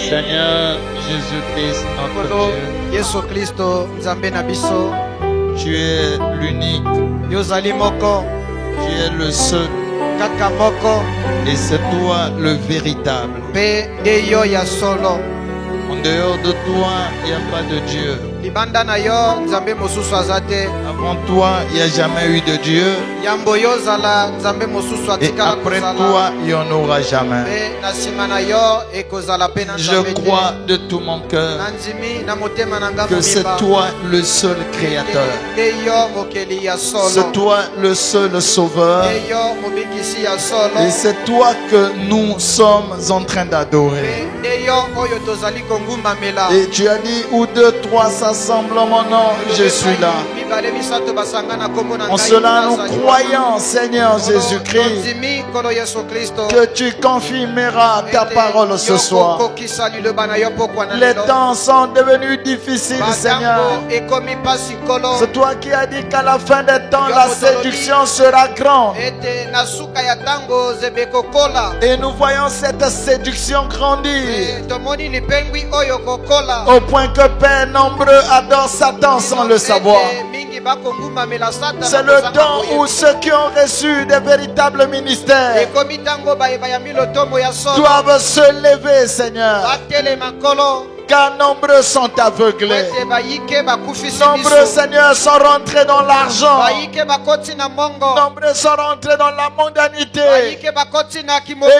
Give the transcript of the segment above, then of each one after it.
Seigneur Jésus-Christ, notre Kolo Dieu, Yesu Kristo nzambe na biso tu es l'unique, yozali moko tu es le seul, kaka moko et c'est toi le véritable. mpe nde yo ya solo. En dehors de toi, il n'y a pas de Dieu. Libanda na yo nzambe mosusu aza te. Avant toi, il n'y a jamais eu de Dieu. Yambo yo ozala nzambe mosusu Et atikala après kozala. toi, il n'y en aura jamais. Mpe na nsima na yo ekozala mpe na nzambe Je te. crois de tout mon cœur Na ndimi na motema na nga que c'est mobimba. toi le seul créateur. Nde yo mokeli ya solo. C'est toi le seul sauveur. Nde yo mobikisi ya solo. Et c'est toi que nous sommes en train d'adorer. Mpe nde yo oyo tozali kongumbamela. Et tu as dit, où deux, trois s'assemblent en mon nom, je suis là. En cela, nous croyons, Seigneur Jésus-Christ, que tu confirmeras ta parole ce soir. Les temps sont devenus difficiles, Seigneur. C'est toi qui as dit qu'à la fin des temps, la séduction sera grande. Et nous voyons cette séduction grandir. Au point que Père nombreux adorent Satan sans le savoir. C'est le temps où ceux qui ont reçu des véritables ministères doivent se lever, Seigneur. Car nombreux sont aveuglés. Nombreux, Seigneur, sont rentrés dans l'argent. Nombreux sont rentrés dans la mondanité. Et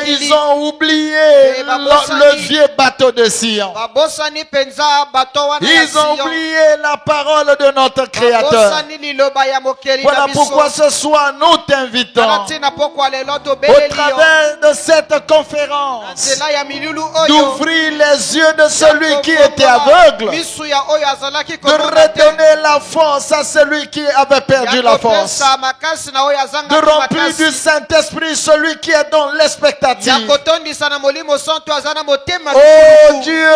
ils ont oublié le vieux bateau de Sion. Ils ont oublié la parole de notre Créateur. Voilà pourquoi ce soir nous t'invitons au travers de cette conférence d'ouvrir les yeux de celui qui était aveugle, de redonner la force à celui qui avait perdu la force, de remplir du Saint-Esprit celui qui est dans l'expectative. Oh Dieu,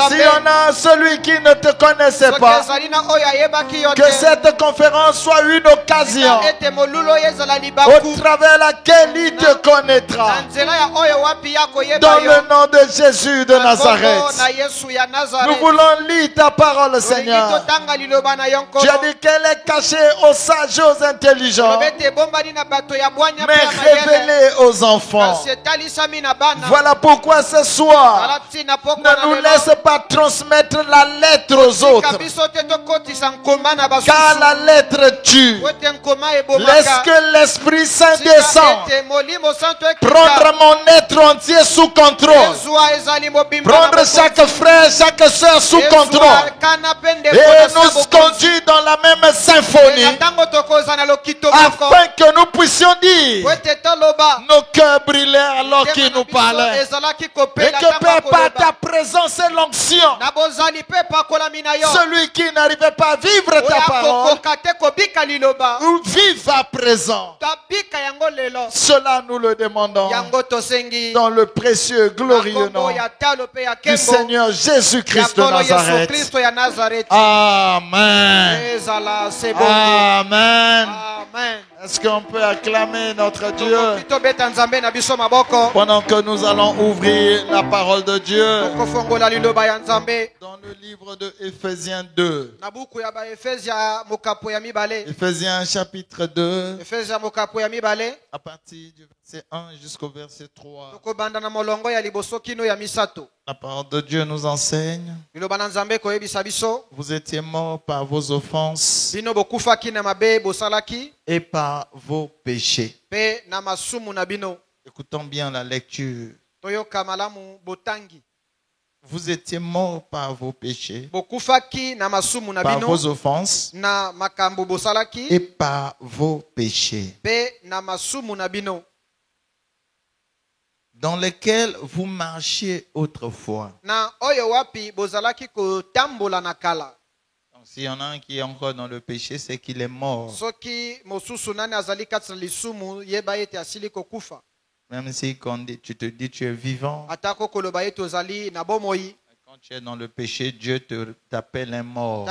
s'il y en a celui qui ne te connaissait pas, que cette conférence soit une occasion au travers laquelle il te connaîtra. Dans le nom de Jésus de Nazareth. Nous voulons lire ta parole, Seigneur. Tu as dit qu'elle est cachée aux sages et aux intelligents, mais révélée aux enfants. Voilà pourquoi ce soir, ne nous laisse pas transmettre la lettre aux autres, car la lettre tue. Laisse que l'Esprit Saint descende, prendre mon être entier sous contrôle, prendre chaque frère, chaque soeur sous contrôle, et nous conduire dans la même symphonie, afin que nous puissions dire, nos cœurs brillèrent alors qu'il nous parlait, et que Père, par ta présence et l'onction, celui qui n'arrivait pas à vivre ta parole, vive à présent. Cela nous le demandons dans le précieux glorieux nom du Seigneur Jésus-Christ de Nazareth. Amen. Amen. Est-ce qu'on peut acclamer notre Dieu pendant que nous allons ouvrir la parole de Dieu dans le livre de Éphésiens 2. Éphésiens chapitre 2, à partir du verset 1 jusqu'au verset 3. La parole de Dieu nous enseigne: vous étiez morts par vos offenses et par vos péchés. Écoutons bien la lecture. Vous étiez morts par vos péchés, par vos offenses et par vos péchés, dans lesquels vous marchiez autrefois. Donc, s'il y en a un qui est encore dans le péché, c'est qu'il est mort. Même si quand tu te dis tu es vivant, quand tu es dans le péché, Dieu t'appelle un mort.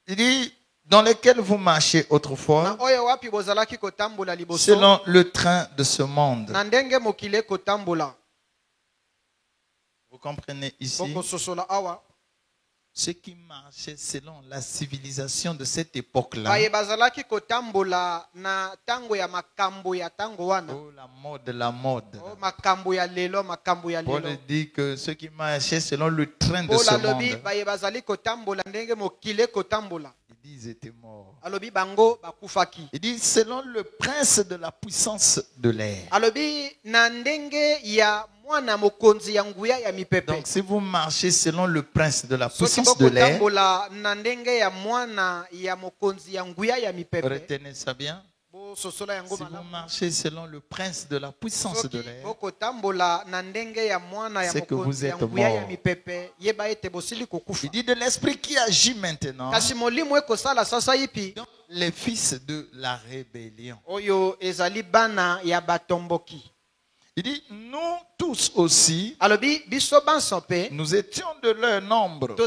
Il dit, dans lesquels vous marchez autrefois, selon le train de ce monde. Vous comprenez ici? Ceux qui marchaient selon la civilisation de cette époque-là. Oh, la mode. Paul dit que ceux qui marchaient selon le train de ce monde, il dit ils étaient morts. Il dit selon le prince de la puissance de l'air. Donc si vous marchez selon le prince de la puissance de l'air, retenez ça bien. Si vous marchez selon le prince de la puissance de l'air, c'est que vous êtes mort. Il dit de l'esprit qui agit maintenant, les fils de la rébellion. Il dit, nous tous aussi, nous étions de leur nombre.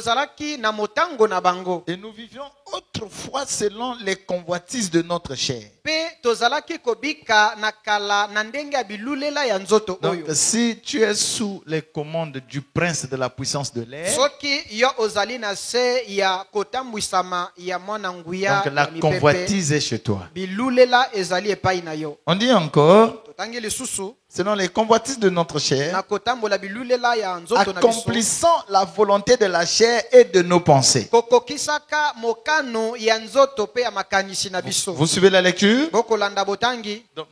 Et nous vivions autrefois selon les convoitises de notre chair. Donc, si tu es sous les commandes du prince de la puissance de l'air, donc la convoitise est chez toi. On dit encore, selon les convoitises de notre chair, accomplissant la volonté de la chair et de nos pensées. Vous suivez la lecture? Donc,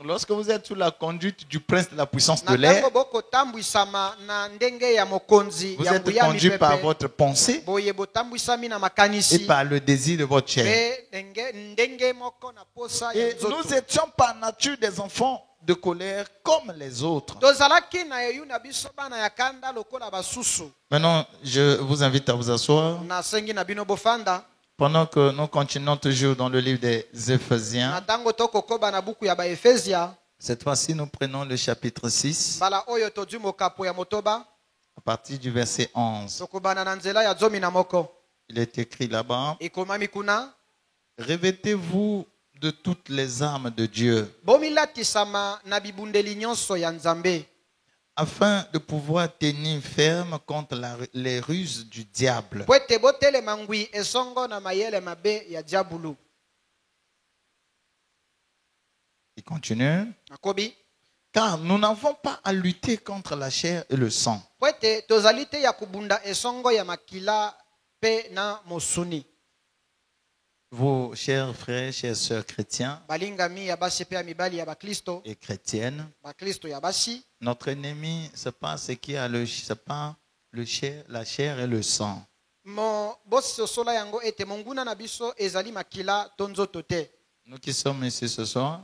lorsque vous êtes sous la conduite du prince de la puissance de l'air, vous êtes conduit par votre pensée et par le désir de votre chair. Et nous étions par nature des enfants de colère comme les autres. Maintenant, je vous invite à vous asseoir. Pendant que nous continuons toujours dans le livre des Éphésiens, cette fois-ci, nous prenons le chapitre 6, à partir du verset 11. Il est écrit là-bas, revêtez-vous de toutes les armes de Dieu, afin de pouvoir tenir ferme contre les ruses du diable. Il continue. Car nous n'avons pas à lutter contre la chair et le sang. Vos chers frères, chères sœurs chrétiens et chrétiennes, notre ennemi, ce n'est pas ce qui a la chair et le sang. Nous qui sommes ici ce soir,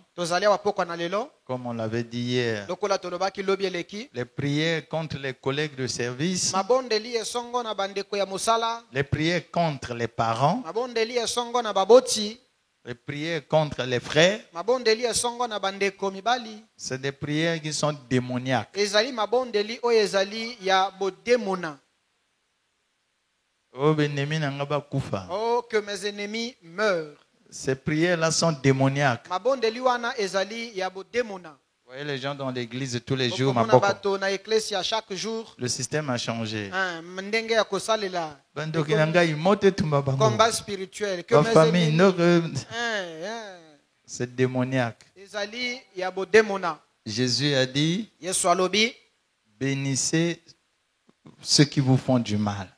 comme on l'avait dit hier, les prières contre les collègues de service, les prières contre les parents, les prières contre les frères, c'est des prières qui sont démoniaques. Oh, que mes ennemis meurent. Ces prières-là sont démoniaques. Vous voyez les gens dans l'église tous les jours. Le système a changé. Combat spirituel. Que famille, c'est démoniaque. Jésus a dit, bénissez ceux qui vous font du mal.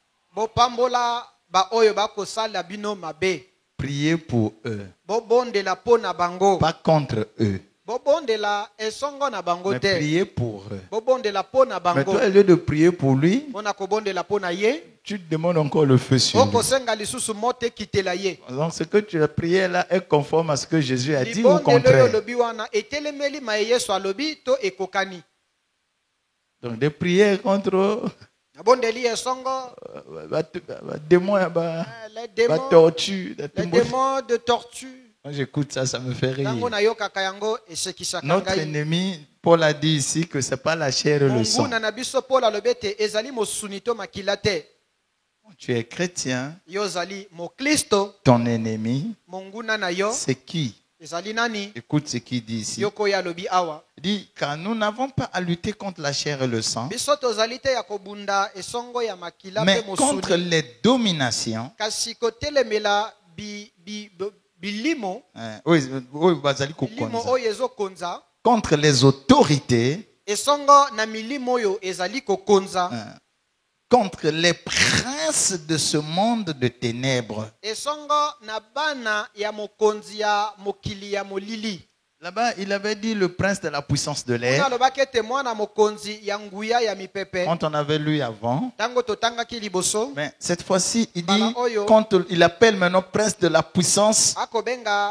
Priez pour eux, pas contre eux. Mais priez pour eux. Mais toi, au lieu de prier pour lui, tu te demandes encore le feu sur lui. Donc ce que tu as prié là est conforme à ce que Jésus a dit ou au contraire? Donc des prières contre eux. Les démons de torture. Quand j'écoute ça, ça me fait rire. Notre ennemi, Paul a dit ici que ce n'est pas la chair et le sang. Tu es chrétien. Ton ennemi, c'est qui? Écoute ce qu'il dit ici. Il dit, car nous n'avons pas à lutter contre la chair et le sang, mais contre les dominations, contre les autorités, contre les princes de ce monde de ténèbres. Là-bas, il avait dit le prince de la puissance de l'air. Quand on avait lu avant, mais cette fois-ci, il dit, quand il appelle maintenant prince de la puissance,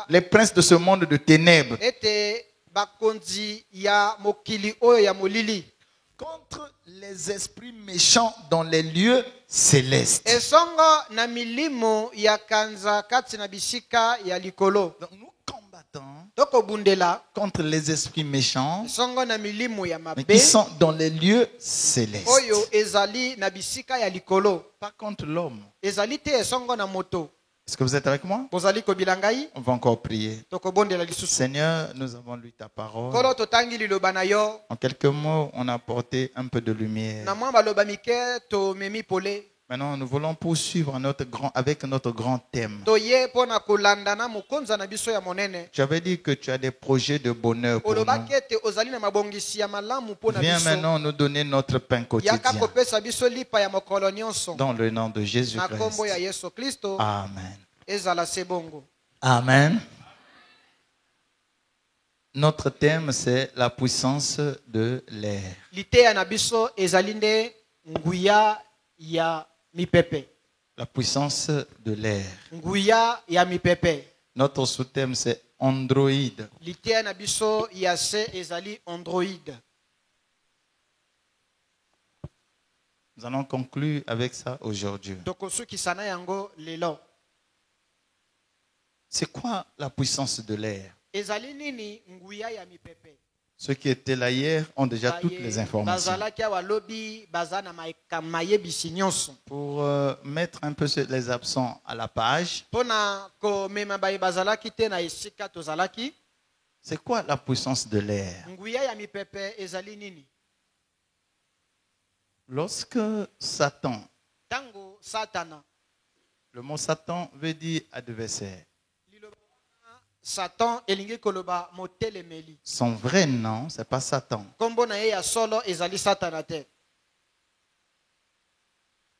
les princes de ce monde de ténèbres. Contre les esprits méchants dans les lieux célestes. Donc nous combattons contre les esprits méchants, mais qui sont dans les lieux célestes. Pas contre l'homme. Est-ce que vous êtes avec moi? On va encore prier. Seigneur, nous avons lu ta parole. En quelques mots, on a apporté un peu de lumière. Maintenant, nous voulons poursuivre avec notre grand thème. Tu avais dit que tu as des projets de bonheur pour nous. Viens maintenant nous donner notre pain quotidien. Dans le nom de Jésus-Christ. Amen. Amen. Notre thème, c'est la puissance de l'air. La puissance de l'air. Notre sous-thème, c'est Android. Nous allons conclure avec ça aujourd'hui. C'est quoi la puissance de l'air? Ceux qui étaient là hier ont déjà toutes les informations. Pour mettre un peu les absents à la page, c'est quoi la puissance de l'air? Lorsque Satan, le mot Satan veut dire adversaire. Son vrai nom, c'est pas Satan.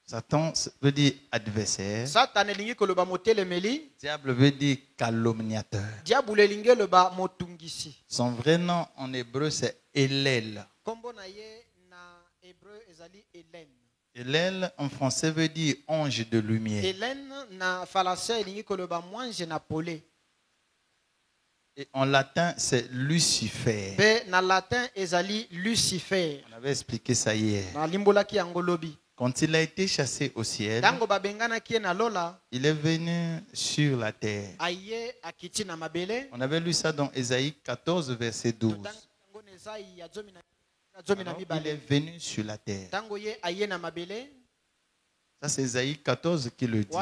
Satan veut dire adversaire. Diable veut dire calomniateur. Son vrai nom en hébreu, c'est Elel. Elel en français veut dire ange de lumière. Et en latin, c'est Lucifer. On avait expliqué ça hier. Quand il a été chassé au ciel, il est venu sur la terre. On avait lu ça dans Ésaïe 14, verset 12. Alors, il est venu sur la terre. Ça, c'est Ésaïe 14 qui le dit.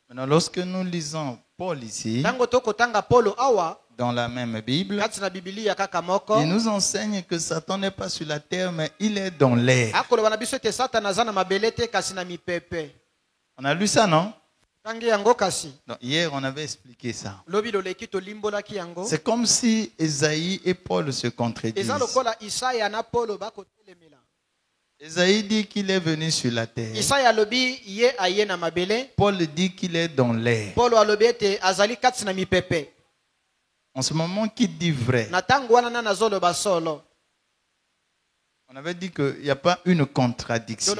Maintenant, lorsque nous lisons Paul ici, dans la même Bible, il nous enseigne que Satan n'est pas sur la terre, mais il est dans l'air. On a lu ça, non? Donc, hier, on avait expliqué ça. C'est comme si Ésaïe et Paul se contredisent. Ésaïe dit qu'il est venu sur la terre. Paul dit qu'il est dans l'air. En ce moment, qui dit vrai? On avait dit qu'il n'y a pas une contradiction.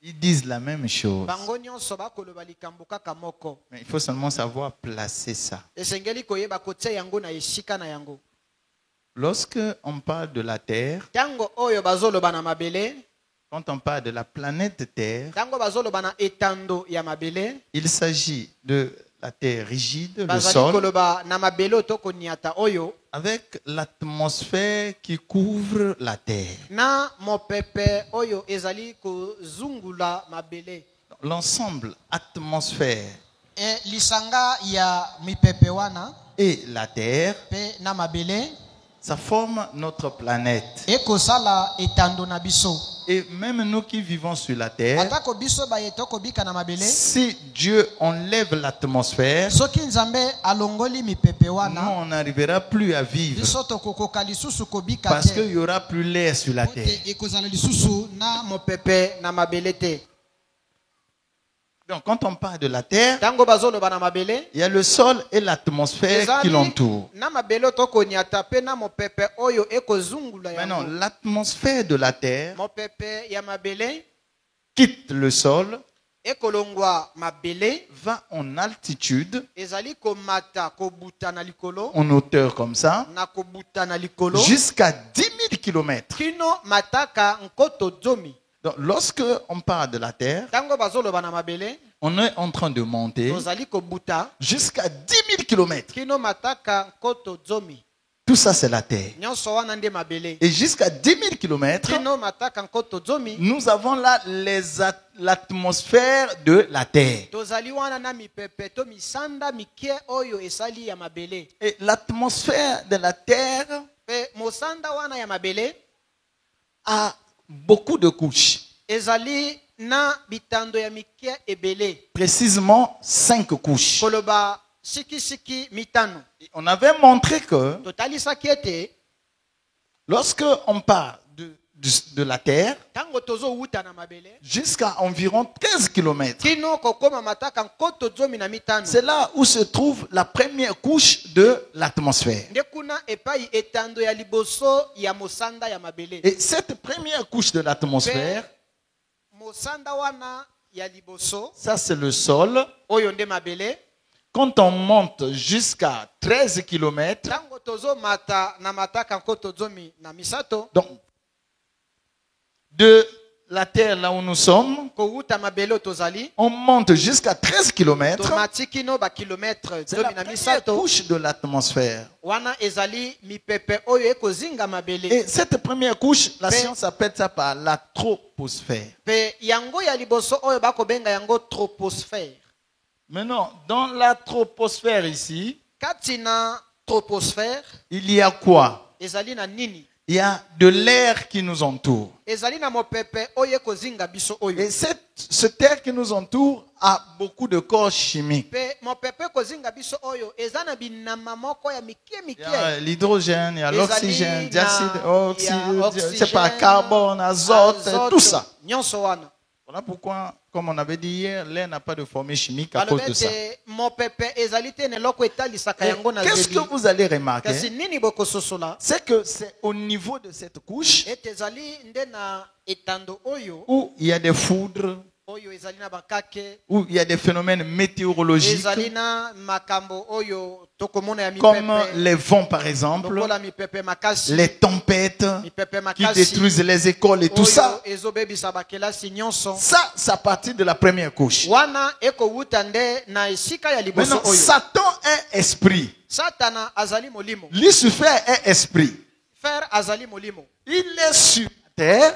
Ils disent la même chose. Mais il faut seulement savoir placer ça. Lorsque on parle de la Terre, quand on parle de la planète Terre, il s'agit de la terre rigide, le sol, avec l'atmosphère qui couvre la terre. L'ensemble atmosphère et la terre, ça forme notre planète. Et même nous qui vivons sur la terre, si Dieu enlève l'atmosphère, nous, on n'arrivera plus à vivre. Parce qu'il n'y aura plus l'air sur la terre. Donc quand on parle de la terre, il y a le sol et l'atmosphère qui l'entourent. Maintenant, l'atmosphère de la terre quitte le sol, va en altitude, en hauteur comme ça, jusqu'à 10 000 km. Donc, lorsque on parle de la terre, on est en train de monter jusqu'à 10 000 km. Tout ça, c'est la terre. Et jusqu'à 10 000 km, nous avons là l'atmosphère de la terre. Et l'atmosphère de la terre a beaucoup de couches. Précisément 5 couches. On avait montré que lorsque on parle de la terre, jusqu'à environ 15 km, c'est là où se trouve la première couche de l'atmosphère. Et cette première couche de l'atmosphère, ça c'est le sol. Quand on monte jusqu'à 13 km, donc de la terre là où nous sommes, on monte jusqu'à 13 km. C'est la première couche de l'atmosphère. Et cette première couche, la science appelle ça par la troposphère. Maintenant, dans la troposphère ici, il y a quoi? Il y a de l'air qui nous entoure. Et cette air qui nous entoure a beaucoup de corps chimiques. Il y a l'hydrogène, il y a l'oxygène, c'est pas carbone, azote, tout ça. Voilà pourquoi, comme on avait dit hier, l'air n'a pas de formule chimique à cause de ça. Qu'est-ce que vous allez remarquer? C'est que c'est au niveau de cette couche où il y a des foudres, où il y a des phénomènes météorologiques, comme les vents par exemple, les tempêtes qui détruisent les écoles et tout ça. Ça, c'est à partir de la première couche. Maintenant, Satan est esprit. Lucifer est esprit. Il est sur terre,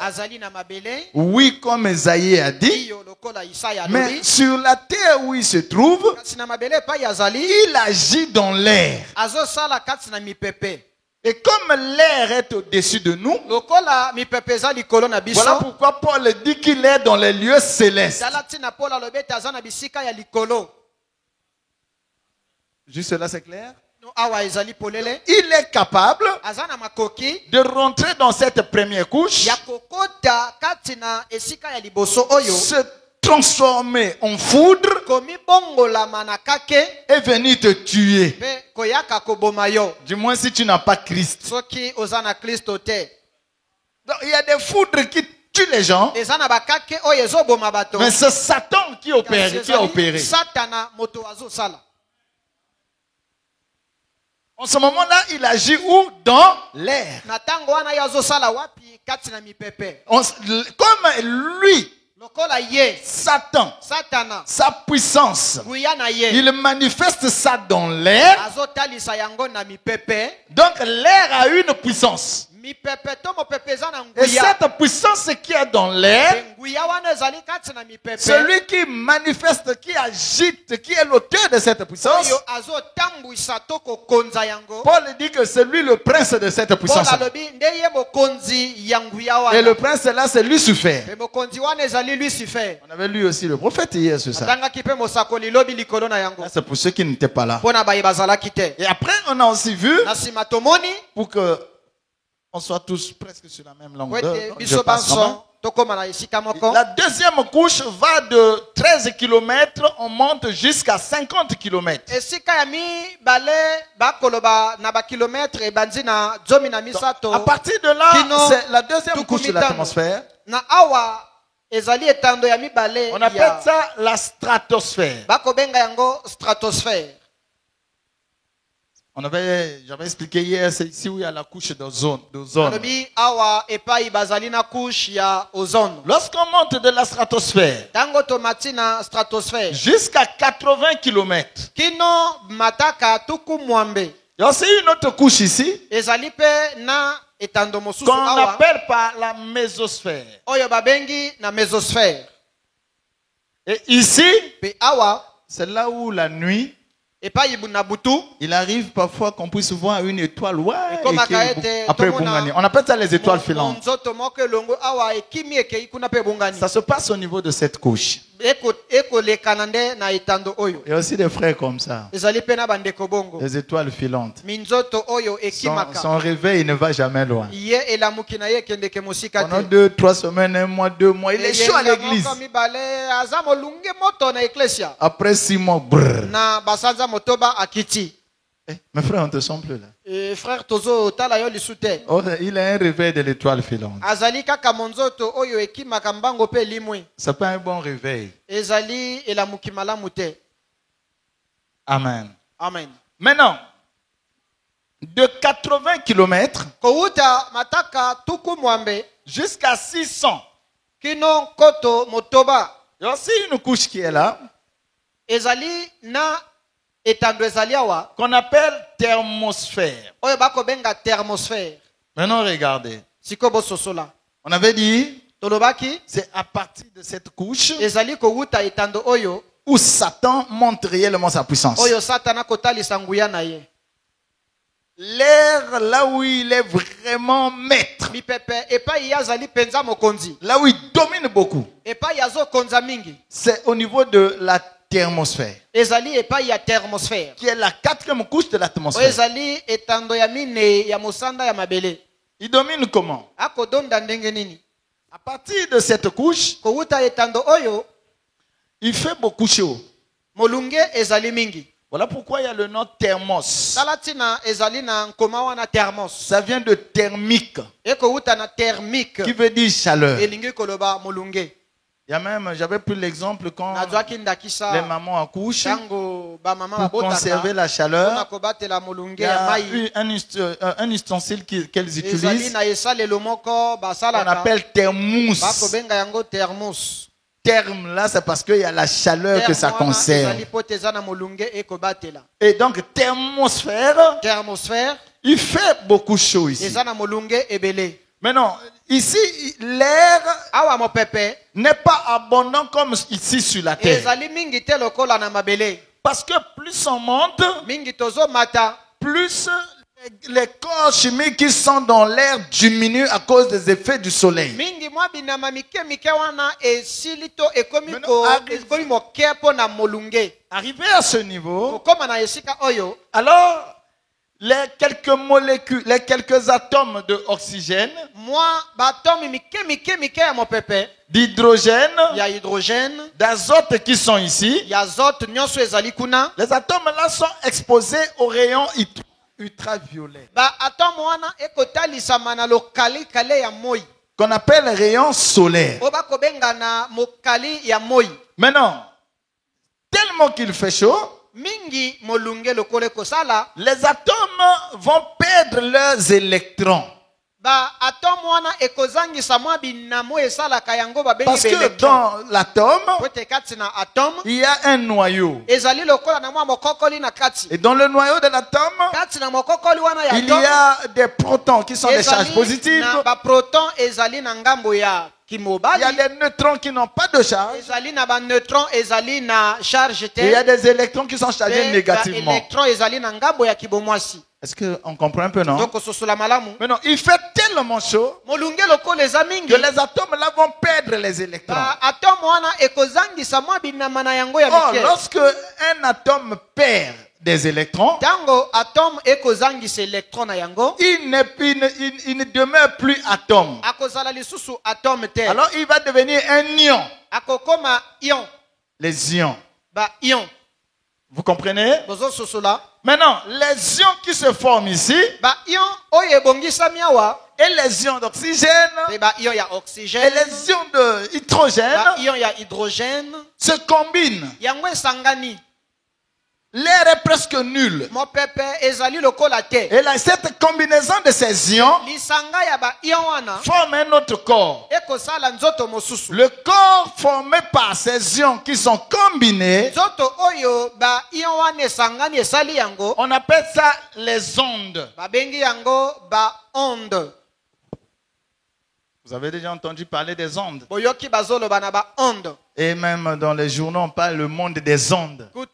oui, comme Esaïe a dit, mais sur la terre où il se trouve, il agit dans l'air. Et comme l'air est au-dessus de nous, voilà pourquoi Paul dit qu'il est dans les lieux célestes. Juste là, c'est clair? Il est capable de rentrer dans cette première couche, se transformer en foudre et venir te tuer. Du moins si tu n'as pas Christ. Donc, il y a des foudres qui tuent les gens, mais c'est Satan qui a opéré. En ce moment-là, il agit où? Dans l'air. Comme lui, Satan, sa puissance, il manifeste ça dans l'air. Donc l'air a une puissance. Et cette puissance qui est dans l'air, celui qui manifeste, qui agite, qui est l'auteur de cette puissance, Paul dit que c'est lui le prince de cette puissance. Et le prince là, c'est Lucifer. On avait lu aussi le prophète hier sur ça. C'est pour ceux qui n'étaient pas là. Et après, on a aussi vu, pour que on soit tous presque sur la même longueur. La deuxième couche va de 13 km, on monte jusqu'à 50 km. À partir de là, c'est la deuxième couche de l'atmosphère. On appelle ça la stratosphère. J'avais expliqué hier, c'est ici où il y a la couche d'ozone. Lorsqu'on monte de la stratosphère jusqu'à 80 km, il y a aussi une autre couche ici qu'on appelle par la mésosphère. Et ici, c'est là où la nuit, il arrive parfois qu'on puisse voir une étoile. Après Bungani. On appelle ça les étoiles filantes. Ça se passe au niveau de cette couche. Il y a aussi des frères comme ça. Les étoiles filantes. Son réveil ne va jamais loin. Pendant 2-3 semaines, 1 mois, 2 mois, il est chaud à l'église. Après 6 mois, brrr. Mes frères, on ne te sent plus là. Oh, il a un réveil de l'étoile filante. C'est pas un bon réveil. Amen. Amen. Maintenant, de 80 km jusqu'à 600, il y a aussi une couche qui est là, qu'on appelle thermosphère. Maintenant, regardez. On avait dit, c'est à partir de cette couche où Satan montre réellement sa puissance. L'air, là où il est vraiment maître, là où il domine beaucoup, c'est au niveau de la thermosphère, qui est la 4e couche de l'atmosphère. Il domine comment? À partir de cette couche, il fait beaucoup chaud. Voilà pourquoi il y a le nom thermos. Ça vient de thermique, qui veut dire chaleur. Il y a même, j'avais pris l'exemple quand les mamans accouchent, pour conserver la chaleur, il y a un ustensile qu'elles utilisent, on appelle thermos. Terme là, c'est parce qu'il y a la chaleur que ça conserve. Et donc, thermosphère, il fait beaucoup chaud ici. Maintenant, ici, l'air n'est pas abondant comme ici sur la terre. Parce que plus on monte, plus les corps chimiques qui sont dans l'air diminuent à cause des effets du soleil. Arrivé à ce niveau, alors les quelques molécules, les quelques atomes d'oxygène, d'hydrogène, d'azote qui sont ici, les atomes là sont exposés aux rayons ultraviolets, qu'on appelle rayons solaires. Maintenant, tellement qu'il fait chaud, les atomes vont perdre leurs électrons. Parce que dans l'atome, il y a un noyau. Et dans le noyau de l'atome, il y a des protons qui sont des charges positives. Il y a des neutrons qui n'ont pas de charge. Et il y a des électrons qui sont chargés négativement. Est-ce qu'on comprend un peu, non? Mais non, il fait tellement chaud que les atomes là vont perdre les électrons. Oh, lorsque un atome perd des électrons, il ne demeure plus atome. Alors il va devenir un ion. Les ions. Vous comprenez? Maintenant, les ions qui se forment ici, et les ions d'oxygène, et les ions d'hydrogène se combinent. L'air est presque nul. Et là, cette combinaison de ces ions forme un autre corps. Le corps formé par ces ions qui sont combinés, on appelle ça les ondes. Vous avez déjà entendu parler des ondes? Et même dans les journaux, on parle le monde des ondes. Il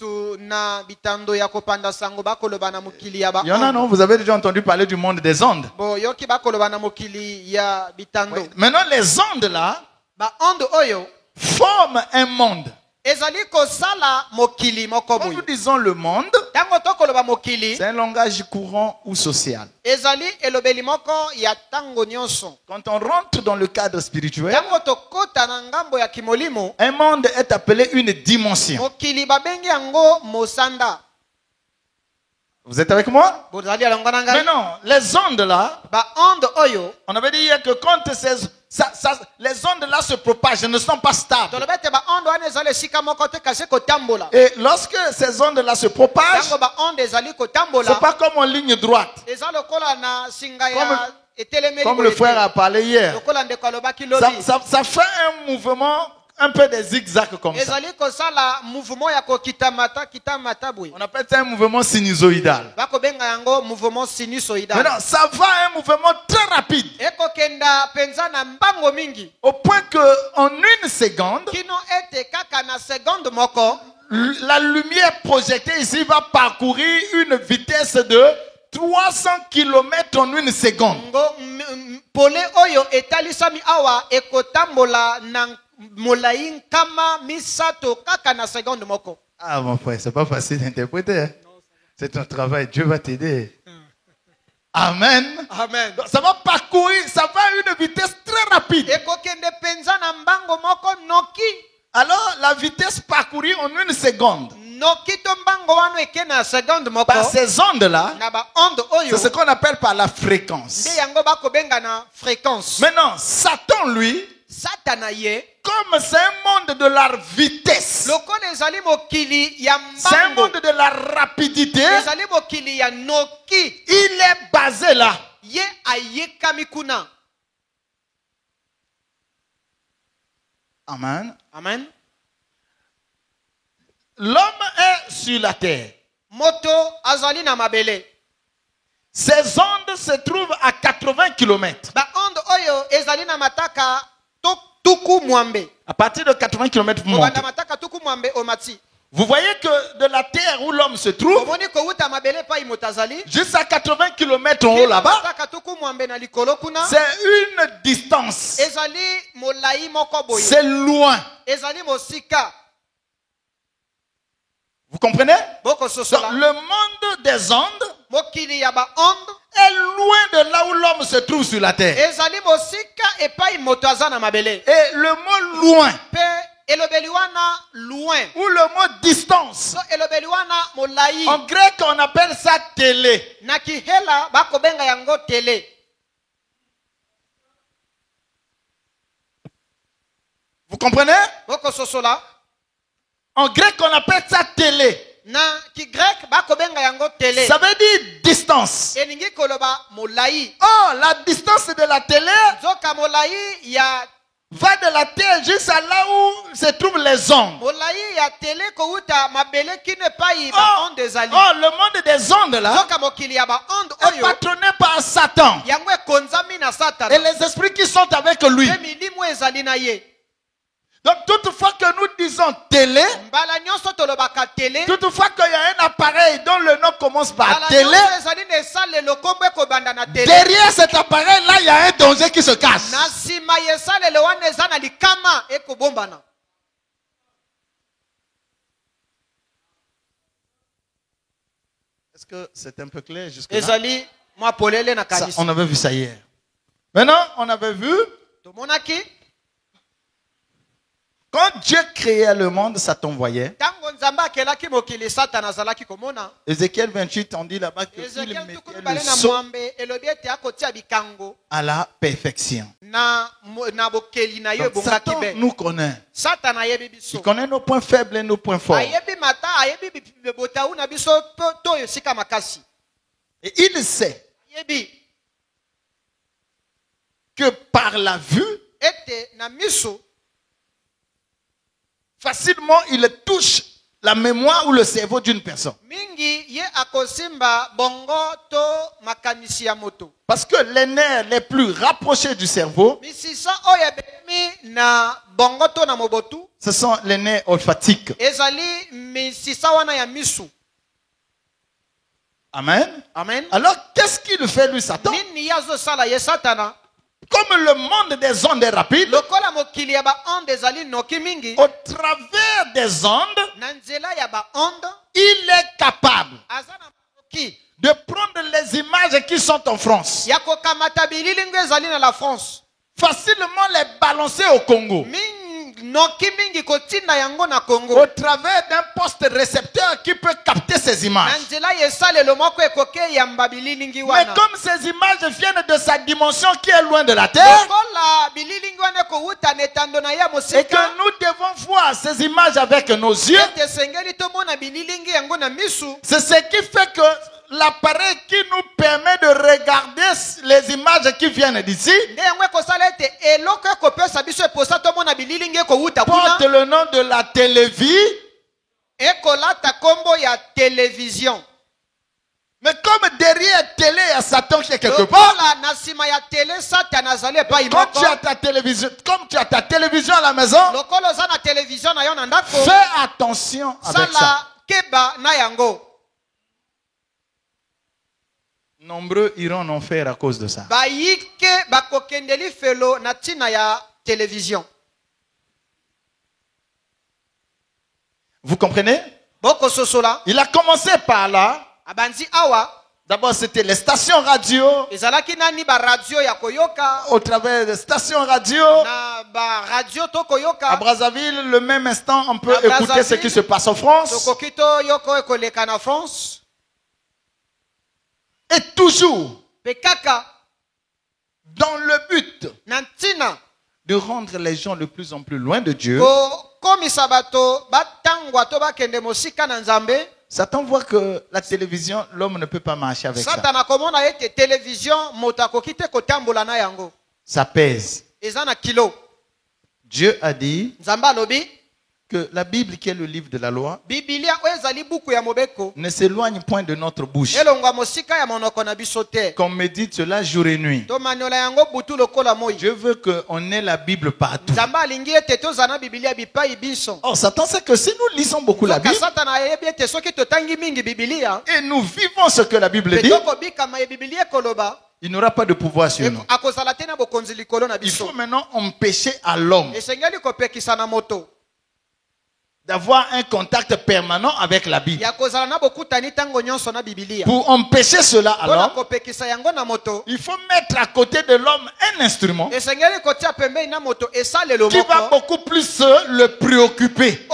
y en a, non? Vous avez déjà entendu parler du monde des ondes? Oui. Maintenant, les ondes là forment un monde. Quand nous disons le monde, c'est un langage courant ou social. Quand on rentre dans le cadre spirituel, un monde est appelé une dimension. Vous êtes avec moi? Mais non, les ondes là, on avait dit que quand les ondes là se propagent, elles ne sont pas stables. Et lorsque ces ondes là se propagent, c'est pas comme en ligne droite. Comme le frère a parlé hier. Ça fait un mouvement un peu des zigzags comme ça. On appelle ça un mouvement sinusoïdal. Maintenant, ça va un mouvement très rapide. Au point qu'en une seconde, la lumière projetée ici va parcourir une vitesse de 300 km en une seconde. Ah mon frère, c'est pas facile d'interpréter. C'est un travail, Dieu va t'aider. Amen. Amen. Ça va parcourir, ça va à une vitesse très rapide. Alors la vitesse parcourue en une seconde par ces ondes-là, c'est ce qu'on appelle par la fréquence. Maintenant, Satan, lui, comme c'est un monde de la vitesse, c'est un monde de la rapidité, il est basé là. Amen. Amen. L'homme est sur la terre. Ces ondes se trouvent à 80 km. À partir de 80 km, vous montez. Vous voyez que de la terre où l'homme se trouve, jusqu'à 80 km en haut là-bas, c'est une distance. C'est loin. Vous comprenez? Donc, le monde des ondes est loin de là où l'homme se trouve sur la terre. Et le mot loin, ou le mot distance, en grec on appelle ça télé. Vous comprenez? En grec on appelle ça télé. Ça veut dire distance. Oh, la distance de la télé va de la terre jusqu'à là où se trouvent les ondes. Oh, le monde des ondes là est patronné par Satan et les esprits qui sont avec lui. Donc toutefois que nous disons télé, toutefois qu'il y a un appareil dont le nom commence par télé, derrière cet appareil là il y a un danger qui se cache. Est-ce que c'est un peu clair jusque-là? On avait vu ça hier. Maintenant, on avait vu quand Dieu créait le monde, ça t'envoyait. Ézéchiel 28, on dit là-bas qu'il mettait le sceau à la perfection. Donc, Satan nous connaît. Il connaît nos points faibles et nos points forts. Et il sait que par la vue, facilement, il touche la mémoire ou le cerveau d'une personne. Parce que les nerfs les plus rapprochés du cerveau, ce sont les nerfs olfatiques. Amen. Amen. Alors, qu'est-ce qu'il fait lui, Satan? Comme le monde des ondes est rapide, au travers des ondes, il est capable de prendre les images qui sont en France, facilement les balancer au Congo, au travers d'un poste récepteur qui peut capter ces images. Mais comme ces images viennent de sa dimension qui est loin de la terre, et que nous devons voir ces images avec nos yeux, c'est ce qui fait que l'appareil qui nous permet de regarder les images qui viennent d'ici porte le nom de la télévision. Mais comme derrière télé, il y a Satan qui est quelque part, comme tu as ta télévision à la maison, fais attention avec ça. Nombreux iront en enfer à cause de ça. Vous comprenez? Il a commencé par là. D'abord, c'était les stations radio. Au travers des stations radio, à Brazzaville, le même instant, on peut écouter ce qui se passe en France. Et toujours dans le but de rendre les gens de plus en plus loin de Dieu. Satan voit que la télévision, l'homme ne peut pas marcher avec ça. Ça pèse. Dieu a dit que la Bible, qui est le livre de la loi, ne s'éloigne point de notre bouche, qu'on médite cela jour et nuit. Dieu veut qu'on ait la Bible partout. Or, Satan sait que si nous lisons beaucoup la Bible, et nous vivons ce que la Bible dit, il n'aura pas de pouvoir sur nous. Il faut maintenant empêcher à l'homme d'avoir un contact permanent avec la Bible. Pour empêcher cela, alors, il faut mettre à côté de l'homme un instrument qui va beaucoup plus le préoccuper.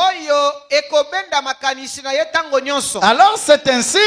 Alors, c'est ainsi,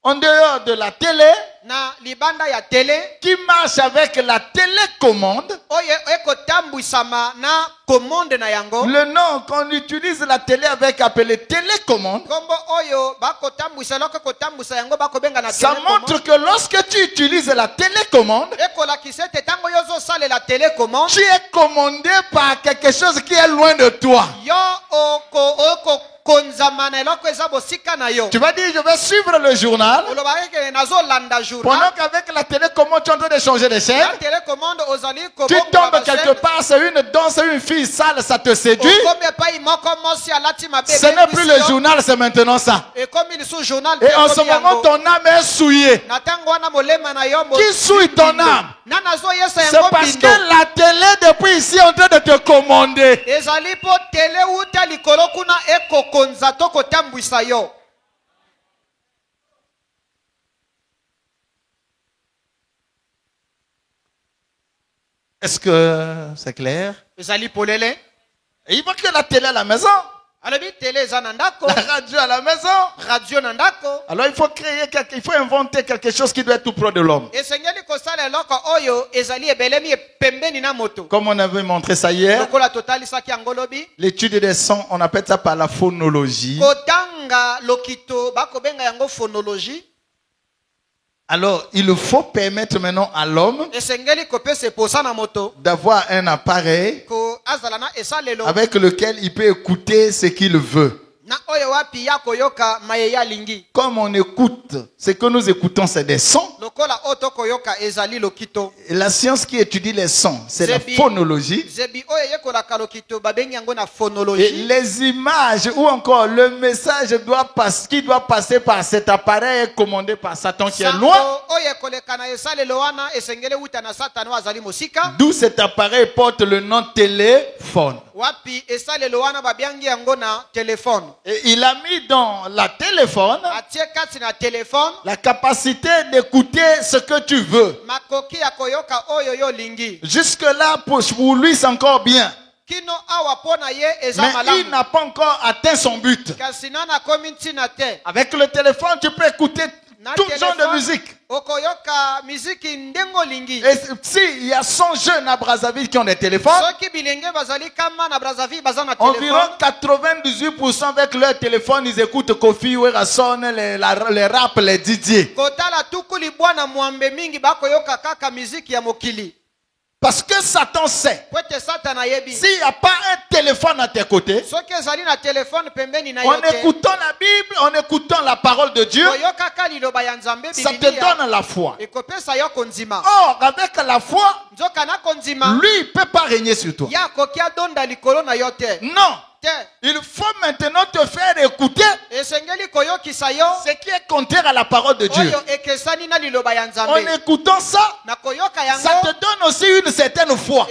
en dehors de la télé, na libanda ya télé qui marche avec la télécommande. Oyo ekotambwisama na commande na yango. Le nom qu'on utilise la télé avec appelé télécommande. Kombo oyo bakotambwisa loko kotambwisa yango bakobenga na ça télécommande. montre que lorsque tu utilises la télécommande, Ekolakisa ete tango yozo sale la télécommande, tu es commandé par quelque chose qui est loin de toi. yo oko konzamana eloko eza bosika na yo. Tu vas dire, je vais suivre le journal. Oloba eke nazolanda journal. Pendant qu'avec la télécommande, tu es en train de changer de chaîne. La télécommande ozali Tu tombes quelque part, c'est une danse, une fille sale, ça te séduit. Ce n'est plus le journal, c'est maintenant ça. Et en ce moment, ton âme est souillée. Qui souille ton âme? C'est parce que la télé, depuis ici, est en train de te commander. Est-ce que c'est clair? Et il faut que la télé à la maison. La radio à la maison. Alors il faut créer il faut inventer quelque chose qui doit être tout près de l'homme. Comme on avait montré ça hier, l'étude des sons, on appelle ça par la phonologie. Alors, il faut permettre maintenant à l'homme d'avoir un appareil avec lequel il peut écouter ce qu'il veut. Comme on écoute, ce que nous écoutons, c'est des sons. Et la science qui étudie les sons, c'est la phonologie. Et les images ou encore le message qui doit passer par cet appareil est commandé par Satan qui est loin. D'où cet appareil porte le nom téléphone. Et il a mis dans la téléphone la capacité d'écouter ce que tu veux. Jusque-là, pour lui, c'est encore bien. Mais il n'a pas encore atteint son but. Avec le téléphone, tu peux écouter tout genre de musique. Et s'il y a 100 jeunes à Brazzaville qui ont des téléphones, environ 98% avec leur téléphone, ils écoutent Kofi Werason, les rap, les DJ. Parce que Satan sait, s'il n'y a pas un téléphone à tes côtés, en écoutant la Bible, en écoutant la parole de Dieu, ça te donne la foi. Or, avec la foi, lui, il ne peut pas régner sur toi. Non. Il faut maintenant te faire écouter ce qui est contraire à la parole de Dieu. En écoutant ça, ça te donne aussi une certaine foi.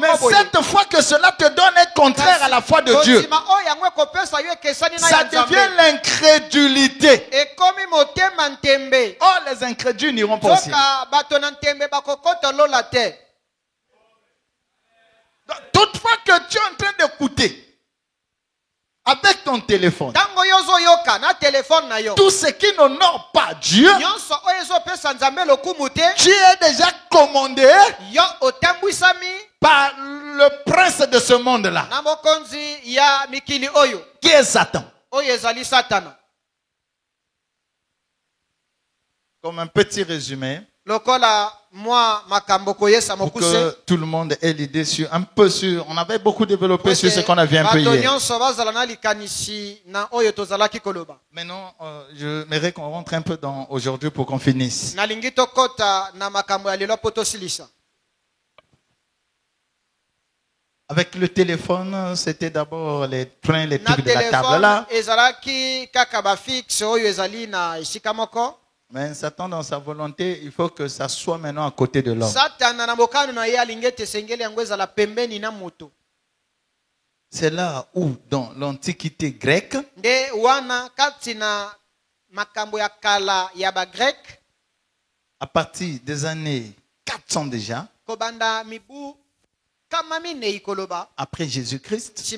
Mais cette foi que cela te donne est contraire à la foi de Dieu. Ça devient l'incrédulité. Or, les incrédules n'iront pas au ciel. Toutefois que tu es en train d'écouter avec ton téléphone tout ce qui n'honore pas Dieu, tu es déjà commandé par le prince de ce monde-là, qui est Satan. Comme un petit résumé, pour que tout le monde ait l'idée un peu sur. On avait beaucoup développé sur ce qu'on a vu un peu hier. Maintenant, j'aimerais qu'on rentre un peu dans aujourd'hui pour qu'on finisse. Avec le téléphone, c'était d'abord les trains, les trucs de la table là. Mais Satan, dans sa volonté, il faut que ça soit maintenant à côté de l'homme. C'est là où, dans l'Antiquité grecque, à partir des années 400 déjà, après Jésus-Christ,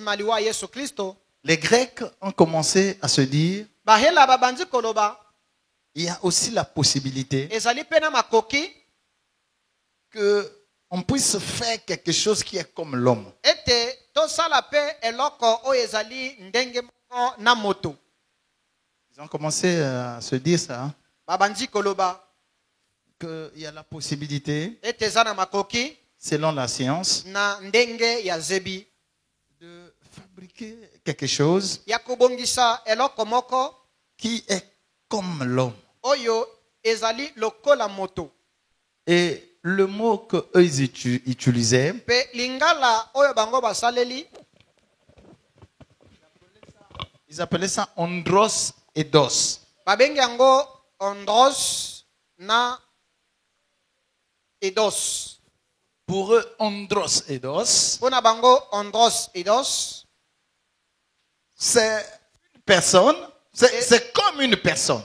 les Grecs ont commencé à se dire il y a aussi la possibilité que on puisse faire quelque chose qui est comme l'homme. Ils ont commencé à se dire ça. Qu'il y a la possibilité, selon la science, de fabriquer quelque chose qui est comme l'homme. Et le mot qu'eux utilisaient, ils appelaient ça andros et dos. Pour eux, andros et dos, c'est une personne, c'est comme une personne.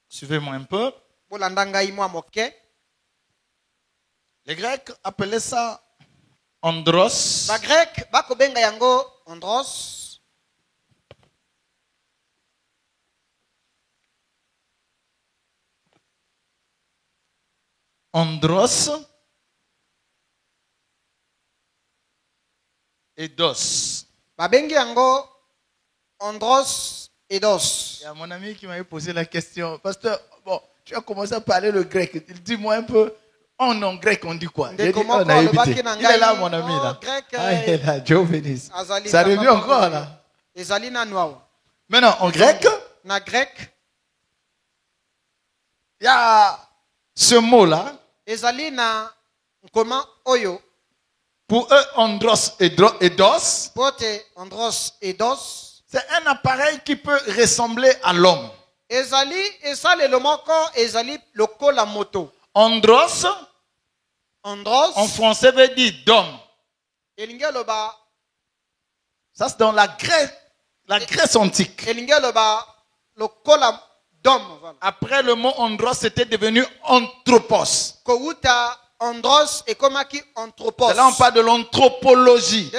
Suivez-moi un peu. Les Grecs appelaient ça andros. Andros et dos. Andros et dos. Il y a mon ami qui m'avait posé la question. Pasteur, bon, tu as commencé à parler le grec. Dis-moi un peu, en non grec, on dit quoi? J'ai dit, on a évité. Il est là, mon ami, là. Ah, il est là, Dieu bénisse. Ça revient encore, là. Maintenant, en grec, il y a ce mot-là. Pour eux, andros et dos, c'est un appareil qui peut ressembler à l'homme. Andros, en français, veut dire d'homme. Ça, c'est dans la Grèce antique. Après le mot andros, c'était devenu anthropos. C'est là on parle de l'anthropologie.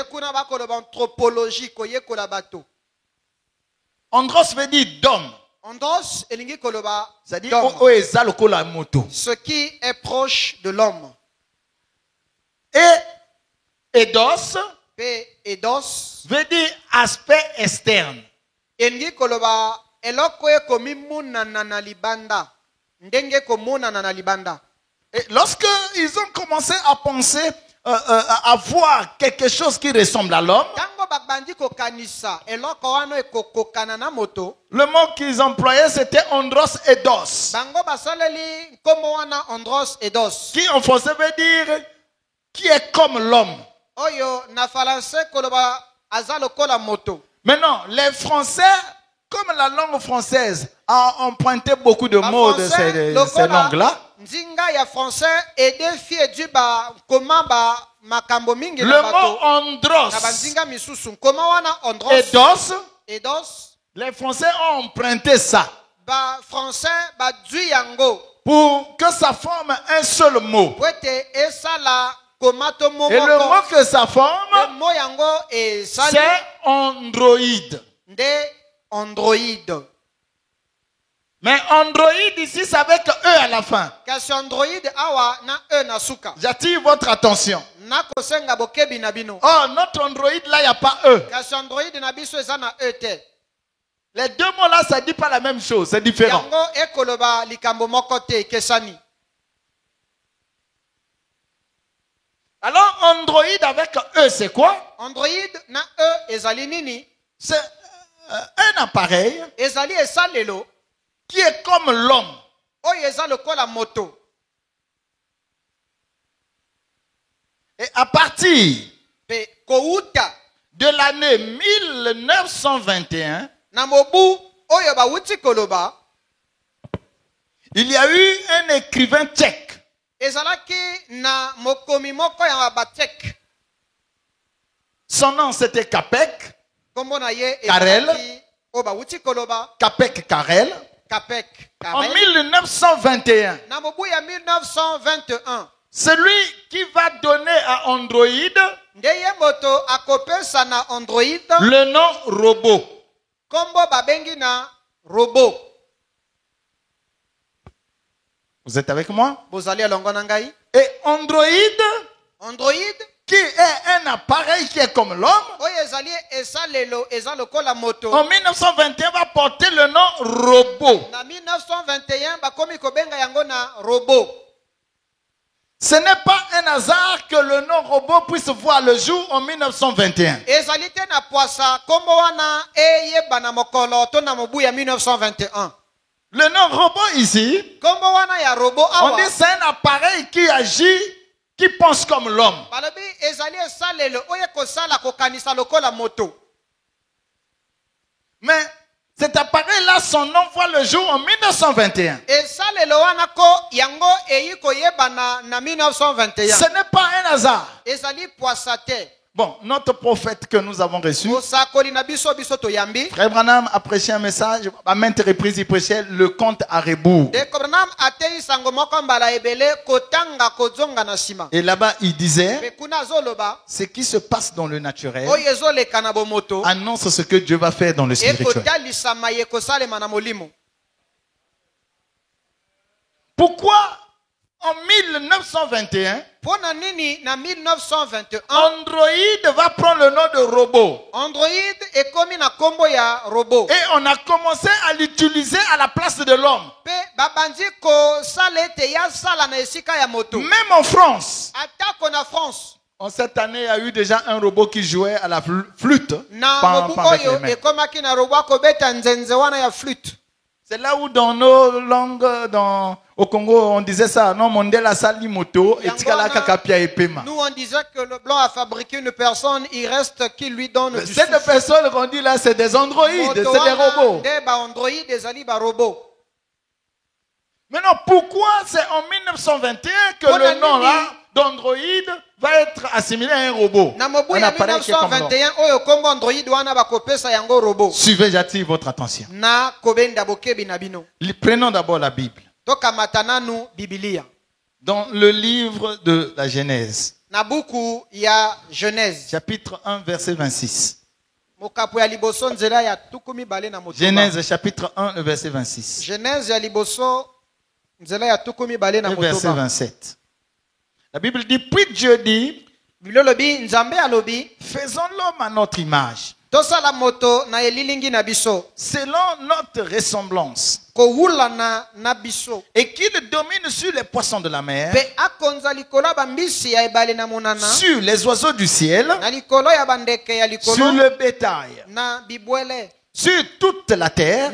Andros veut dire d'homme. C'est-à-dire ce qui est proche de l'homme. Et eidos veut dire aspect externe. Et lorsque ils ont commencé à penser à voir quelque chose qui ressemble à l'homme, le mot qu'ils employaient c'était andros et dos, qui en français veut dire qui est comme l'homme. Maintenant, les Français, comme la langue française a emprunté beaucoup de mots de ces langues-là, le mot andros et dos, les Français ont emprunté ça pour que ça forme un seul mot. Et le mot que ça forme, c'est androïde. Mais androïde ici, c'est avec E à la fin. J'attire votre attention. Oh, notre androïde là, il n'y a pas E. Les deux mots là, ça ne dit pas la même chose, c'est différent. Alors, Android avec E, c'est quoi? Android na E ezali nini? C'est un appareil qui est comme l'homme. Et à partir de l'année 1921, il y a eu un écrivain tchèque. Son nom c'était Kapek Karel. Kapek Karel. En 1921. Celui qui va donner à Android le nom robot. kombo babengi na robot. Vous êtes avec moi? Bozali alongo na ngai. Et Android, qui est un appareil qui est comme l'homme, en 1921 va porter le nom robot. Ce n'est pas un hasard que le nom robot puisse voir le jour en 1921. Le nom robot ici, on dit c'est un appareil qui agit, qui pense comme l'homme. Mais cet appareil-là, son nom voit le jour en 1921. Ce n'est pas un hasard. Bon, notre prophète que nous avons reçu, Frère Branham a prêché un message, à maintes reprises il prêchait le compte à rebours. Et là-bas il disait, ce qui se passe dans le naturel annonce ce que Dieu va faire dans le spirituel. Pourquoi en 1921, Android va prendre le nom de robot. Et on a commencé à l'utiliser à la place de l'homme. Même en France. En cette année, il y a eu déjà un robot qui jouait à la flûte. C'est là où dans nos langues, au Congo, on disait ça. Non, Mondela Sali Moto, et nous on disait que le blanc a fabriqué une personne, il reste qui lui donne du Cette personne qu'on dit là, c'est des androïdes, c'est des robots. Maintenant, pourquoi c'est en 1921 que le nom là d'androïde va être assimilé à un robot? Un appareil qui est comme l'homme. Suivez, j'attire votre attention. Prenons d'abord la Bible. Dans le livre de la Genèse. Chapitre 1, verset 26. Genèse chapitre 1, le verset 26. Le verset 27. La Bible dit, puis Dieu dit, faisons l'homme à notre image, selon notre ressemblance, et qu'il domine sur les poissons de la mer, sur les oiseaux du ciel, sur le bétail, sur toute la terre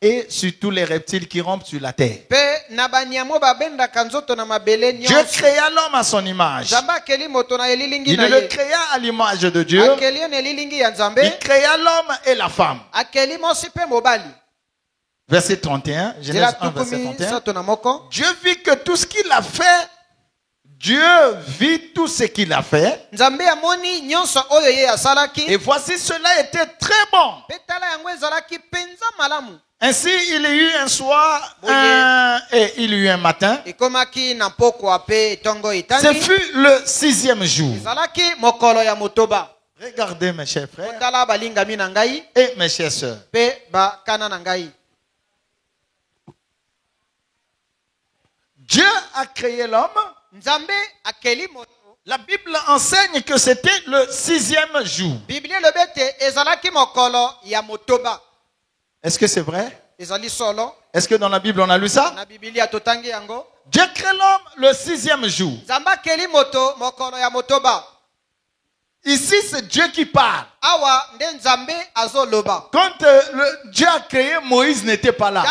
et sur tous les reptiles qui rampent sur la terre. Dieu créa l'homme à son image. Il le créa à l'image de Dieu. Il créa l'homme et la femme. Verset 31, Genèse 1, verset 31. Dieu vit que tout ce qu'il a fait, Dieu vit tout ce qu'il a fait. Et voici, cela était très bon. Ainsi, il y eut un soir et il y eut un matin. Ce fut le 6e jour. Regardez mes chers frères et mes chères sœurs. Dieu a créé l'homme. La Bible enseigne que c'était le 6e jour. Est-ce que c'est vrai? Est-ce que dans la Bible on a lu ça? Dieu crée l'homme le 6e jour. Ici c'est Dieu qui parle. Quand Dieu a créé, Moïse n'était pas là.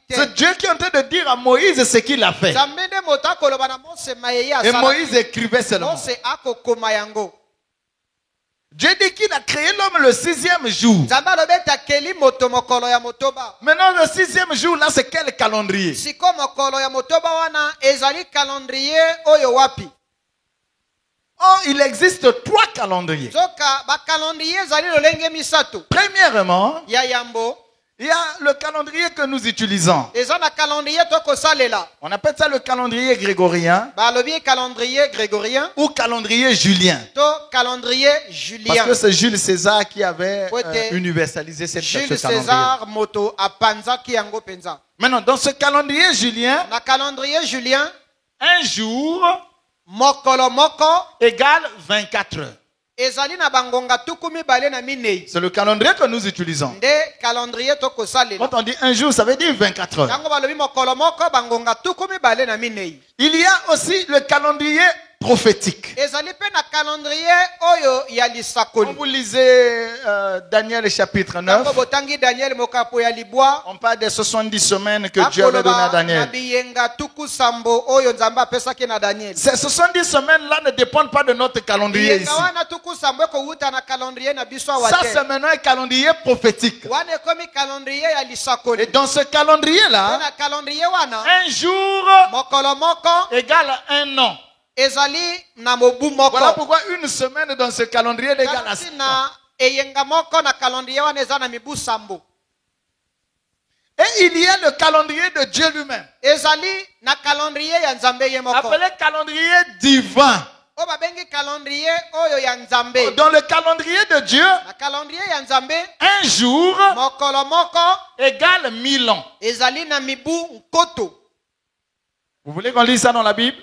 C'est Dieu qui est en train de dire à Moïse ce qu'il a fait. Et Moïse écrivait seulement. Dieu dit qu'il a créé l'homme le 6e jour. Maintenant le 6e jour là c'est quel calendrier? Oh, il existe 3 calendriers. Premièrement, Il y a le calendrier que nous utilisons. On appelle ça le calendrier grégorien ou calendrier julien. Parce que c'est Jules César qui avait universalisé ce calendrier. Maintenant, dans ce calendrier julien, un jour égale 24 heures. C'est le calendrier que nous utilisons. Quand on dit un jour, ça veut dire 24 heures. Il y a aussi le calendrier prophétique. Quand vous lisez Daniel chapitre 9, on parle des 70 semaines que Dieu avait donné à Daniel. Ces 70 semaines-là ne dépendent pas de notre calendrier ici. Ça, c'est maintenant un calendrier prophétique. Et dans ce calendrier-là, un jour égale un an. Voilà pourquoi une semaine dans ce calendrier égale à 6 ans. Et il y a le calendrier de Dieu lui-même, appelé calendrier divin. Dans le calendrier de Dieu, un jour égale 1000 ans. Vous voulez qu'on lise ça dans la Bible?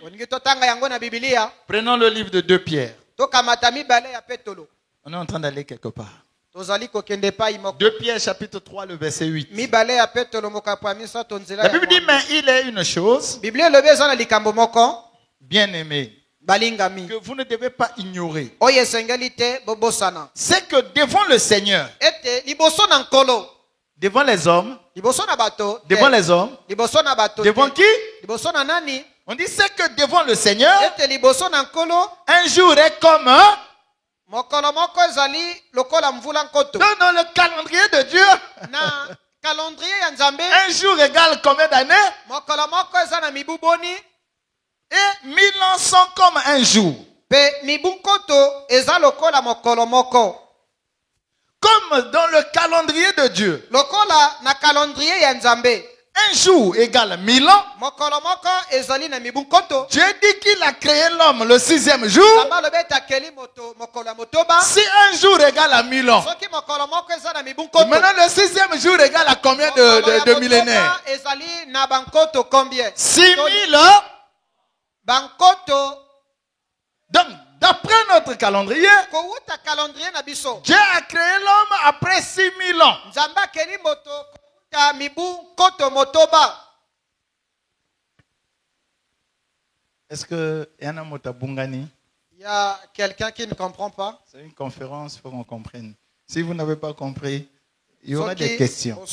Prenons le livre de 2 Pierre. On est en train d'aller quelque part. 2 Pierre chapitre 3 le verset 8. La Bible dit, mais il est une chose, bien aimé, que vous ne devez pas ignorer. C'est que devant le Seigneur, devant les hommes, devant les hommes, devant qui? On dit c'est que devant le Seigneur, un jour est comme un. Donc dans le calendrier de Dieu, un jour égale combien d'années? Et 1000 ans sont comme un jour. Comme dans le calendrier de Dieu, un jour égale 1000 ans. Dieu dit qu'il a créé l'homme le 6e jour. Si un jour égale à 1000 ans, maintenant le 6e jour égale à combien de millénaires? 6000 ans. Donc, d'après notre calendrier, Dieu a créé l'homme après 6000 ans. Est-ce que il y a quelqu'un qui ne comprend pas? C'est une conférence, il faut qu'on comprenne. Si vous n'avez pas compris, il y aura des questions.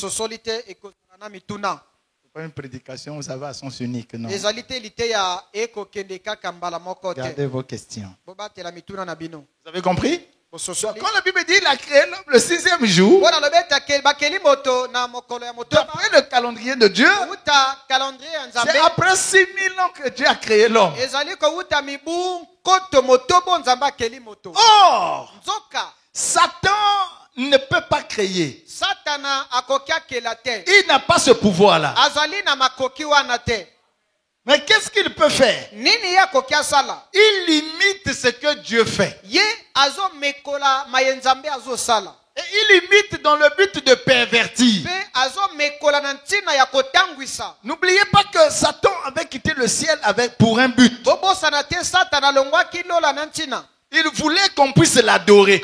Pas une prédication, vous savez, à sens unique, non? Gardez vos questions. Vous avez compris? Quand la Bible dit qu'il a créé l'homme le 6e jour, d'après le calendrier de Dieu, c'est après 6000 ans que Dieu a créé l'homme. Or, Satan ne peut pas créer. Il n'a pas ce pouvoir-là. Mais qu'est-ce qu'il peut faire? Il limite ce que Dieu fait. Et il imite dans le but de pervertir. N'oubliez pas que Satan avait quitté le ciel pour un but. Il voulait qu'on puisse l'adorer.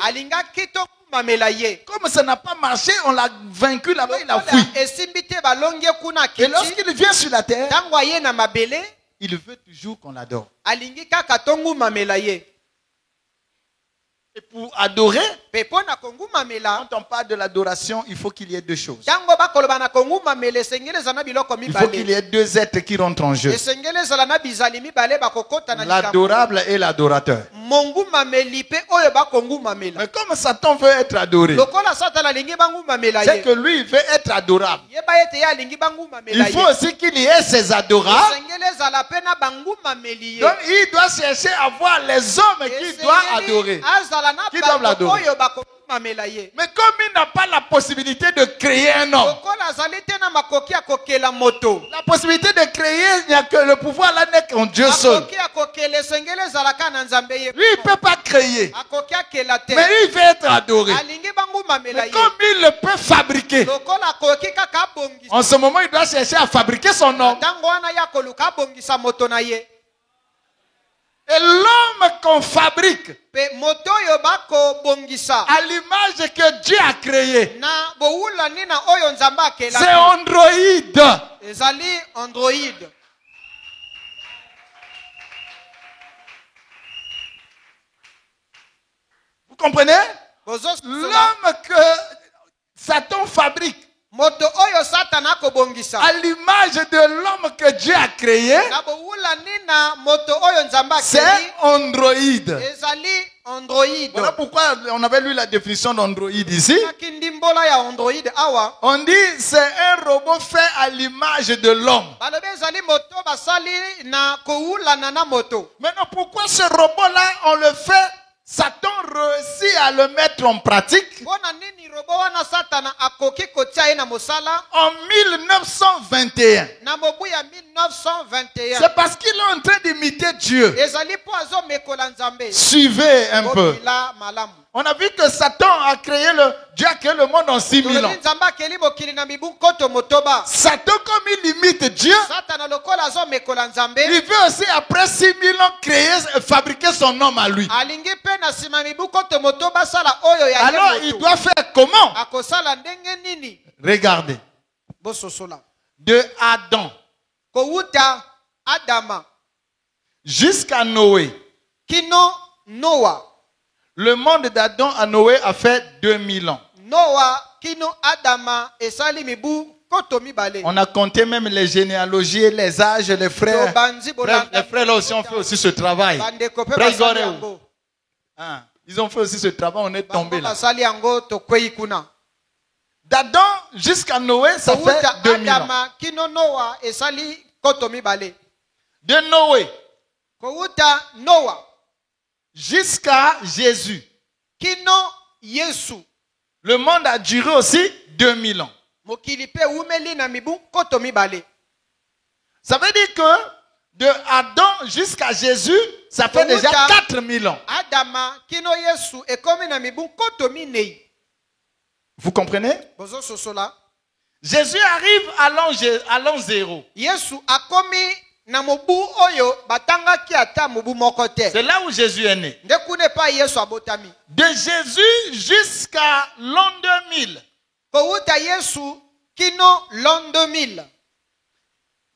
Comme ça n'a pas marché, on l'a vaincu là-bas, il a fui. Et lorsqu'il vient sur la terre, il veut toujours qu'on l'adore. Et pour adorer, quand on parle de l'adoration, il faut qu'il y ait deux choses. Il faut qu'il y ait deux êtres qui rentrent en jeu. L'adorable et l'adorateur. Mais comme Satan veut être adoré, c'est que lui il veut être adorable. Il faut aussi qu'il y ait ses adorables. Donc il doit chercher à voir les hommes qui doivent adorer, qui doivent l'adorer. Mais comme il n'a pas la possibilité de créer un homme, la possibilité de créer, il n'y a que le pouvoir là n'est qu'en Dieu seul. Lui, il ne peut pas créer. Mais il veut être adoré. Mais comme il le peut fabriquer, en ce moment, il doit chercher à fabriquer son homme. Et l'homme qu'on fabrique à l'image que Dieu a créé, c'est Android. Vous comprenez? L'homme que Satan fabrique à l'image de l'homme que Dieu a créé, c'est Android. Voilà pourquoi on avait lu la définition d'Android ici. On dit c'est un robot fait à l'image de l'homme. Maintenant, pourquoi ce robot-là, on le fait? Satan réussit à le mettre en pratique en 1921. C'est parce qu'il est en train d'imiter Dieu. Suivez un peu. On a vu que Satan a créé Dieu a créé le monde en 6000 ans. Satan, comme il imite Dieu, il veut aussi après 6000 ans fabriquer son homme à lui. Alors il doit faire comment? Regardez. De Adam jusqu'à Noé. Le monde d'Adam à Noé a fait 2000 ans. On a compté même les généalogies, les âges, les frères. Les frères là aussi ont fait aussi ce travail. Ils ont fait aussi ce travail, on est tombé là. D'Adam jusqu'à Noé, ça fait 2000 ans. De Noé jusqu'à Jésus, le monde a duré aussi 2000 ans. Ça veut dire que de Adam jusqu'à Jésus, ça fait déjà 4000 ans. Vous comprenez? Jésus arrive à l'an 0. C'est là où Jésus est né. De Jésus jusqu'à l'an 2000.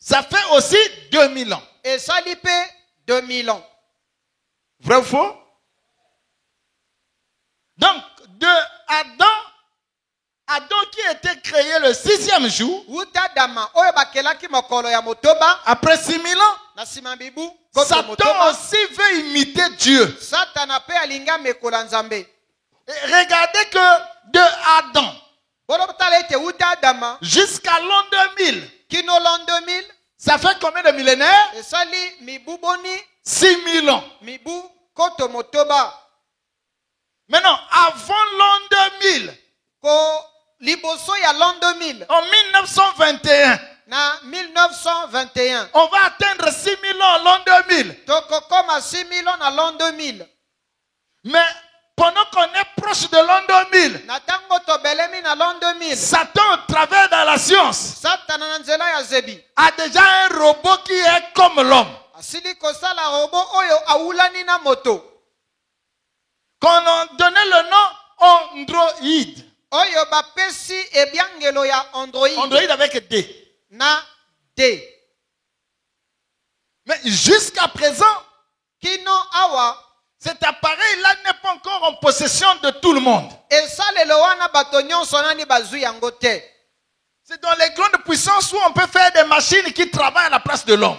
Ça fait aussi 2000 ans. Vrai ou faux? Donc, de Adam qui était créé le 6e jour, après 6000 ans, Satan aussi veut imiter Dieu. Et regardez que de Adam jusqu'à l'an 2000, ça fait combien de millénaires? 6000 ans. Maintenant, avant l'an 2000, en 1921, on va atteindre 6000 ans en l'an 2000. Mais pendant qu'on est proche de l'an 2000, Satan, au travers de la science, a déjà un robot qui est comme l'homme. Qu'on a donné le nom Android. Android avec D. Mais jusqu'à présent, cet appareil-là n'est pas encore en possession de tout le monde. C'est dans les grandes puissances où on peut faire des machines qui travaillent à la place de l'homme.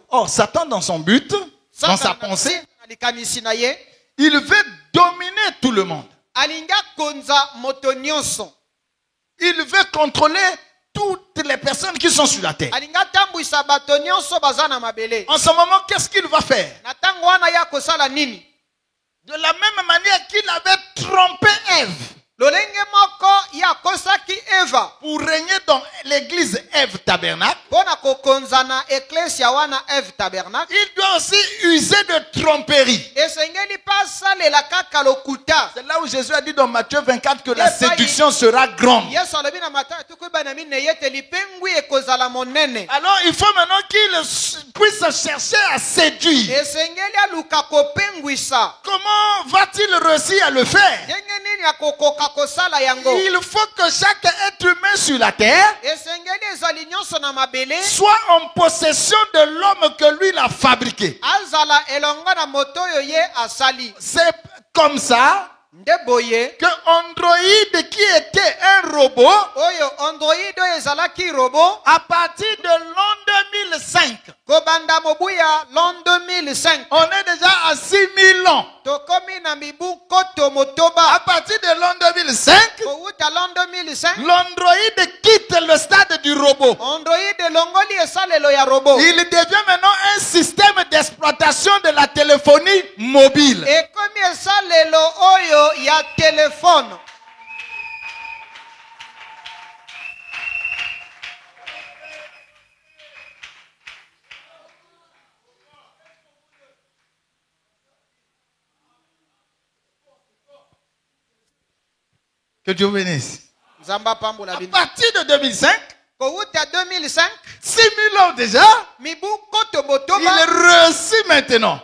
Oh, Satan dans son but, dans sa pensée, il veut dominer tout le monde. Il veut contrôler toutes les personnes qui sont sur la terre. En ce moment, qu'est-ce qu'il va faire? De la même manière qu'il avait trompé Ève. Pour régner dans l'église Ève Tabernacle, il doit aussi user de tromperie. C'est là où Jésus a dit dans Matthieu 24 que la séduction sera grande. Alors il faut maintenant qu'il puisse chercher à séduire. Comment va-t-il réussir à le faire? Il faut que chaque être humain sur la terre soit en possession de l'homme que lui l'a fabriqué. C'est comme ça que Android, qui était un robot, à partir de l'an 2005, on est déjà à 6000 ans. À partir de l'an 2005, l'Android quitte le stade du robot. Il devient maintenant un système d'exploitation de la téléphonie mobile. Que Dieu bénisse. À partir de 2005, 6000 ans déjà, il réussit maintenant.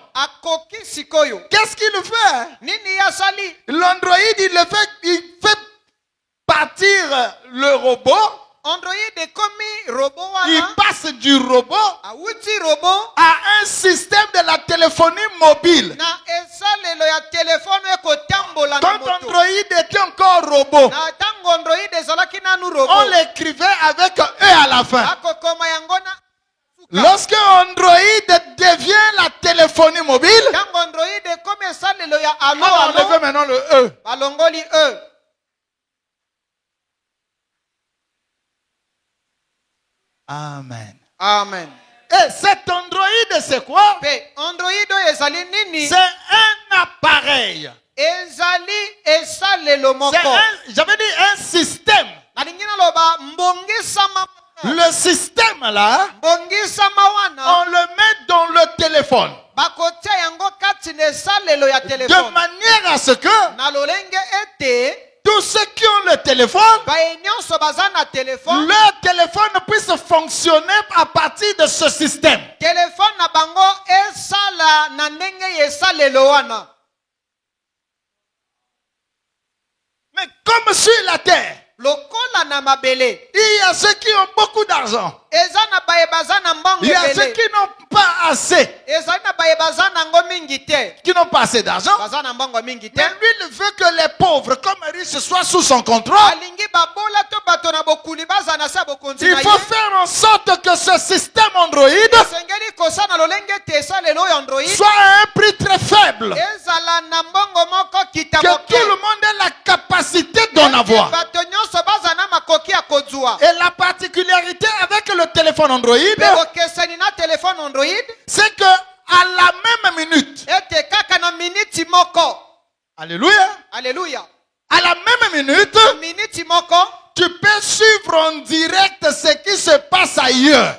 Qu'est-ce qu'il fait? L'Android, il fait partir le robot. Il passe du robot à un système de la téléphonie mobile. Quand Android était encore robot, on l'écrivait avec E à la fin. Lorsque Android devient la téléphonie mobile, on enlève maintenant le E. Amen. Amen. Et cet Android, c'est quoi? C'est un appareil. J'avais dit un système. Le système là, on le met dans le téléphone. De manière à ce que tous ceux qui ont le téléphone, leur téléphone puisse fonctionner à partir de ce système. Mais comme sur la terre, il y a ceux qui ont beaucoup d'argent. Il y a ceux qui n'ont pas assez. Qui n'ont pas assez d'argent. Mais lui, il veut que les pauvres comme riches soient sous son contrôle. Il faut faire en sorte que ce système Android soit à un prix très faible. Que tout le monde ait la capacité d'en avoir. Et la particularité avec le téléphone Android, c'est que à la même minute, alléluia, à la même minute, tu peux suivre en direct ce qui se passe ailleurs.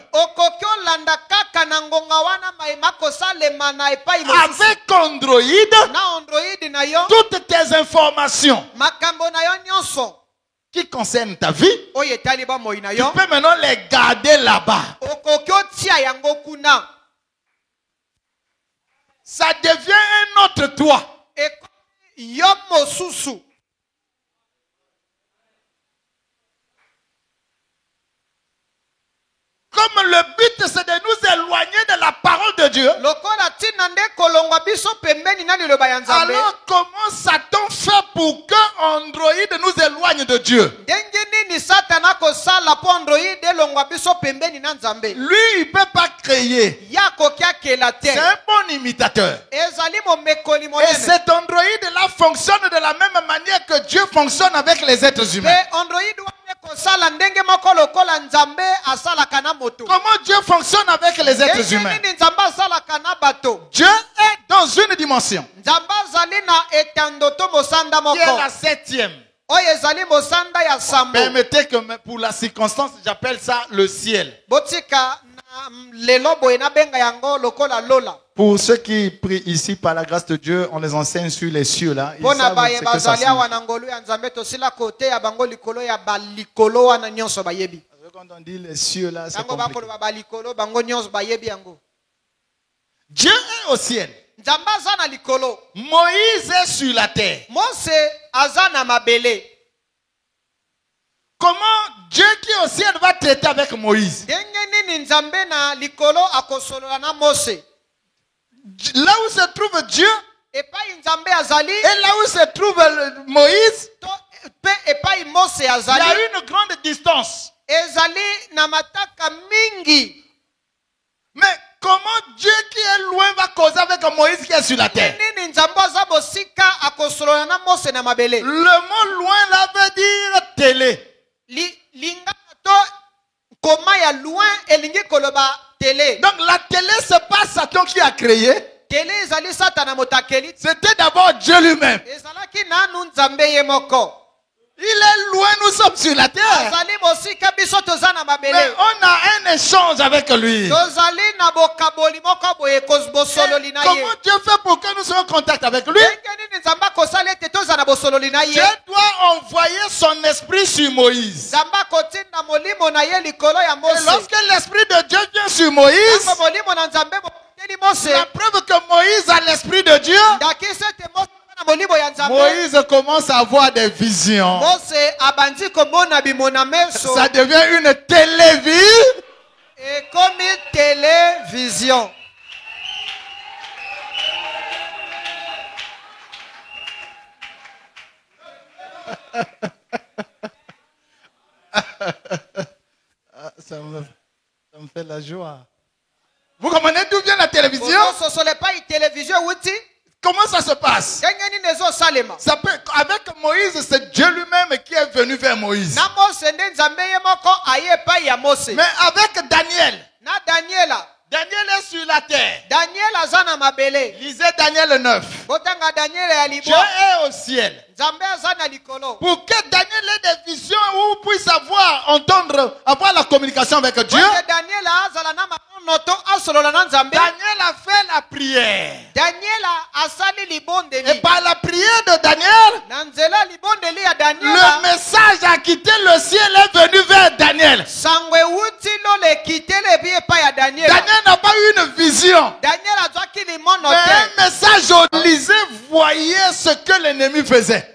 Avec Android, toutes tes informations qui concernent ta vie, tu peux maintenant les garder là-bas. Ça devient un autre toi. Comme le but c'est de nous éloigner de la parole de Dieu. Alors comment Satan fait pour que Android nous éloigne de Dieu? Lui il ne peut pas créer. C'est un bon imitateur. Et cet Android là fonctionne de la même manière que Dieu fonctionne avec les êtres humains. Comment Dieu fonctionne avec les êtres humains? Dieu est dans une dimension qui est la 7e. Permettez que pour la circonstance, j'appelle ça le ciel. Pour ceux qui prient ici par la grâce de Dieu, on les enseigne sur les cieux là. Ils savent ce que ça signifie. Quand on dit les cieux là, c'est compliqué. Dieu est au ciel. Moïse est sur la terre. Comment Dieu qui est au ciel va traiter avec Moïse? Là où se trouve Dieu et là où se trouve Moïse, il y a une grande distance. Mais comment Dieu qui est loin va causer avec Moïse qui est sur la terre? Le mot loin là veut dire télé. Donc la télé, c'est pas Satan qui a créé. C'était d'abord Dieu lui-même. Il est loin, nous sommes sur la terre. Mais on a un échange avec lui. Comment Dieu fait pour que nous soyons en contact avec lui? Dieu doit envoyer son esprit sur Moïse. Et lorsque l'esprit de Dieu vient sur Moïse, la preuve que Moïse a l'esprit de Dieu, Moïse commence à avoir des visions. Ça devient une télévision. Ça me fait la joie. Vous comprenez d'où vient la télévision? Comment ça se passe? Ça peut, avec Moïse, c'est Dieu lui-même qui est venu vers Moïse. Mais avec Daniel, Daniel est sur la terre. Lisez Daniel 9. Dieu est au ciel. Pour que Daniel ait des visions où puisse entendre, avoir la communication avec Dieu. Daniel a fait la prière. Et par la prière de Daniel, le message a quitté le ciel et est venu vers Daniel. Daniel n'a pas eu une vision. Mais un message au Élysée voyait ce que l'ennemi faisait.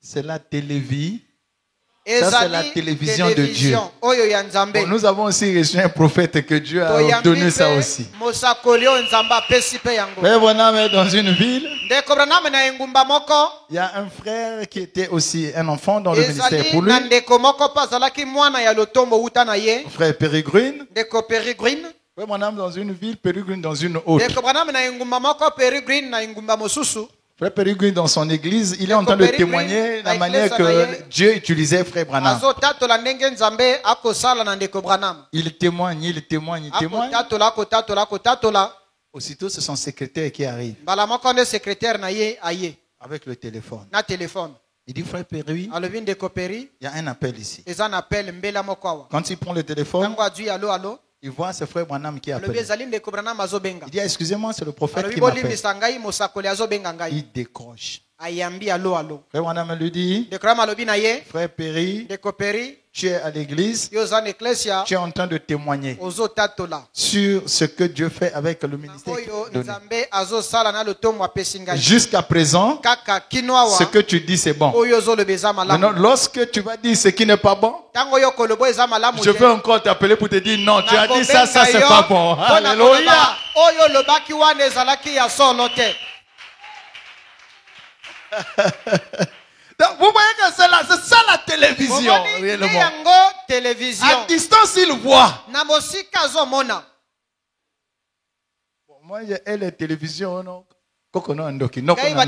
C'est la télévision. Ça, c'est la télévision de Dieu. Bon, nous avons aussi reçu un prophète que Dieu a donné ça aussi. Frère Branham est dans une ville. Il y a un frère qui était aussi un enfant dans le ministère pour lui. Frère Pérégrine. Frère Branham dans une ville, Pérégrine dans une autre. Frère Pérégrine dans son église, il est en train de témoigner la manière que Dieu utilisait Frère Branham. Il témoigne. Aussitôt, c'est son secrétaire qui arrive. Avec le téléphone. Il dit, Frère Péri, il y a un appel ici. Quand il prend le téléphone, il voit ce Frère Branham qui appelle. Il dit, excusez-moi, c'est le prophète qui m'appelle. Il décroche. Frère Branham lui dit, Frère Péri, tu es à l'église, tu es en train de témoigner sur ce que Dieu fait avec le ministère. Jusqu'à présent, ce que tu dis c'est bon. Maintenant, lorsque tu vas dire ce qui n'est pas bon, je veux encore t'appeler pour te dire non, tu as dit ça c'est pas bon. Alléluia. Donc, vous voyez que c'est ça la télévision. À distance, il voit. Bon, moi, j'ai les télévisions. Non?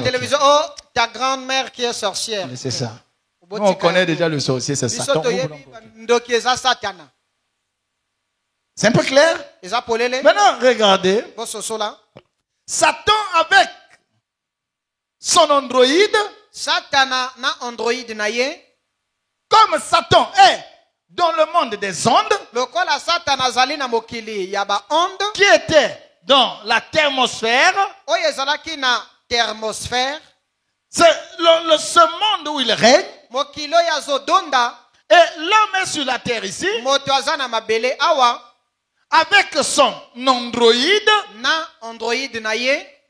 télévision, oh, ta grand-mère qui est sorcière. C'est ça. Nous, on connaît déjà le sorcier, c'est Satan. C'est un peu clair? Maintenant, regardez. Satan avec son androïde. Comme Satan est dans le monde des ondes, qui était dans la thermosphère, c'est ce monde où il règne. Et l'homme est sur la terre ici, avec son androïde.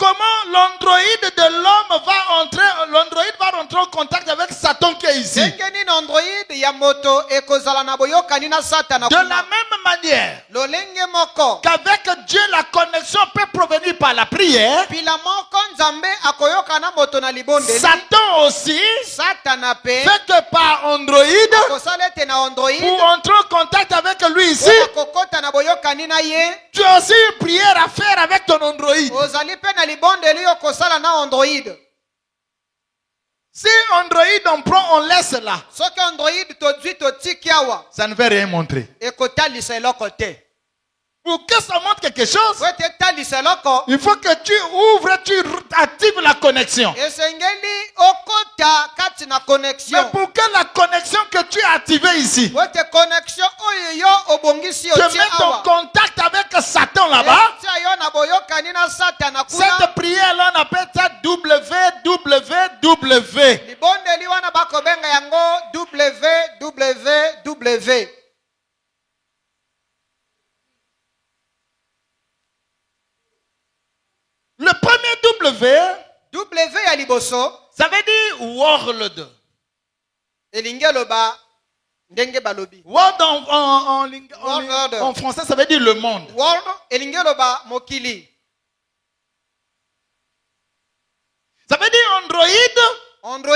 Comment l'androïde de l'homme va rentrer en contact avec Satan qui est ici? De la même manière qu'avec Dieu la connexion peut provenir par la prière, Satan aussi fait que par androïde, pour entrer en contact avec lui ici, tu as aussi une prière à faire avec ton androïde. Si Android on prend, on laisse là, ça ne veut rien montrer. Pour que ça montre quelque chose, il faut que tu ouvres, tu actives la connexion. Mais pour que la connexion que tu as activée ici, tu mets en contact avec Satan là-bas, cette prière-là, on appelle ça www. Le premier W à liboso, ça veut dire world. World en français, ça veut dire le monde. Ça veut dire Android.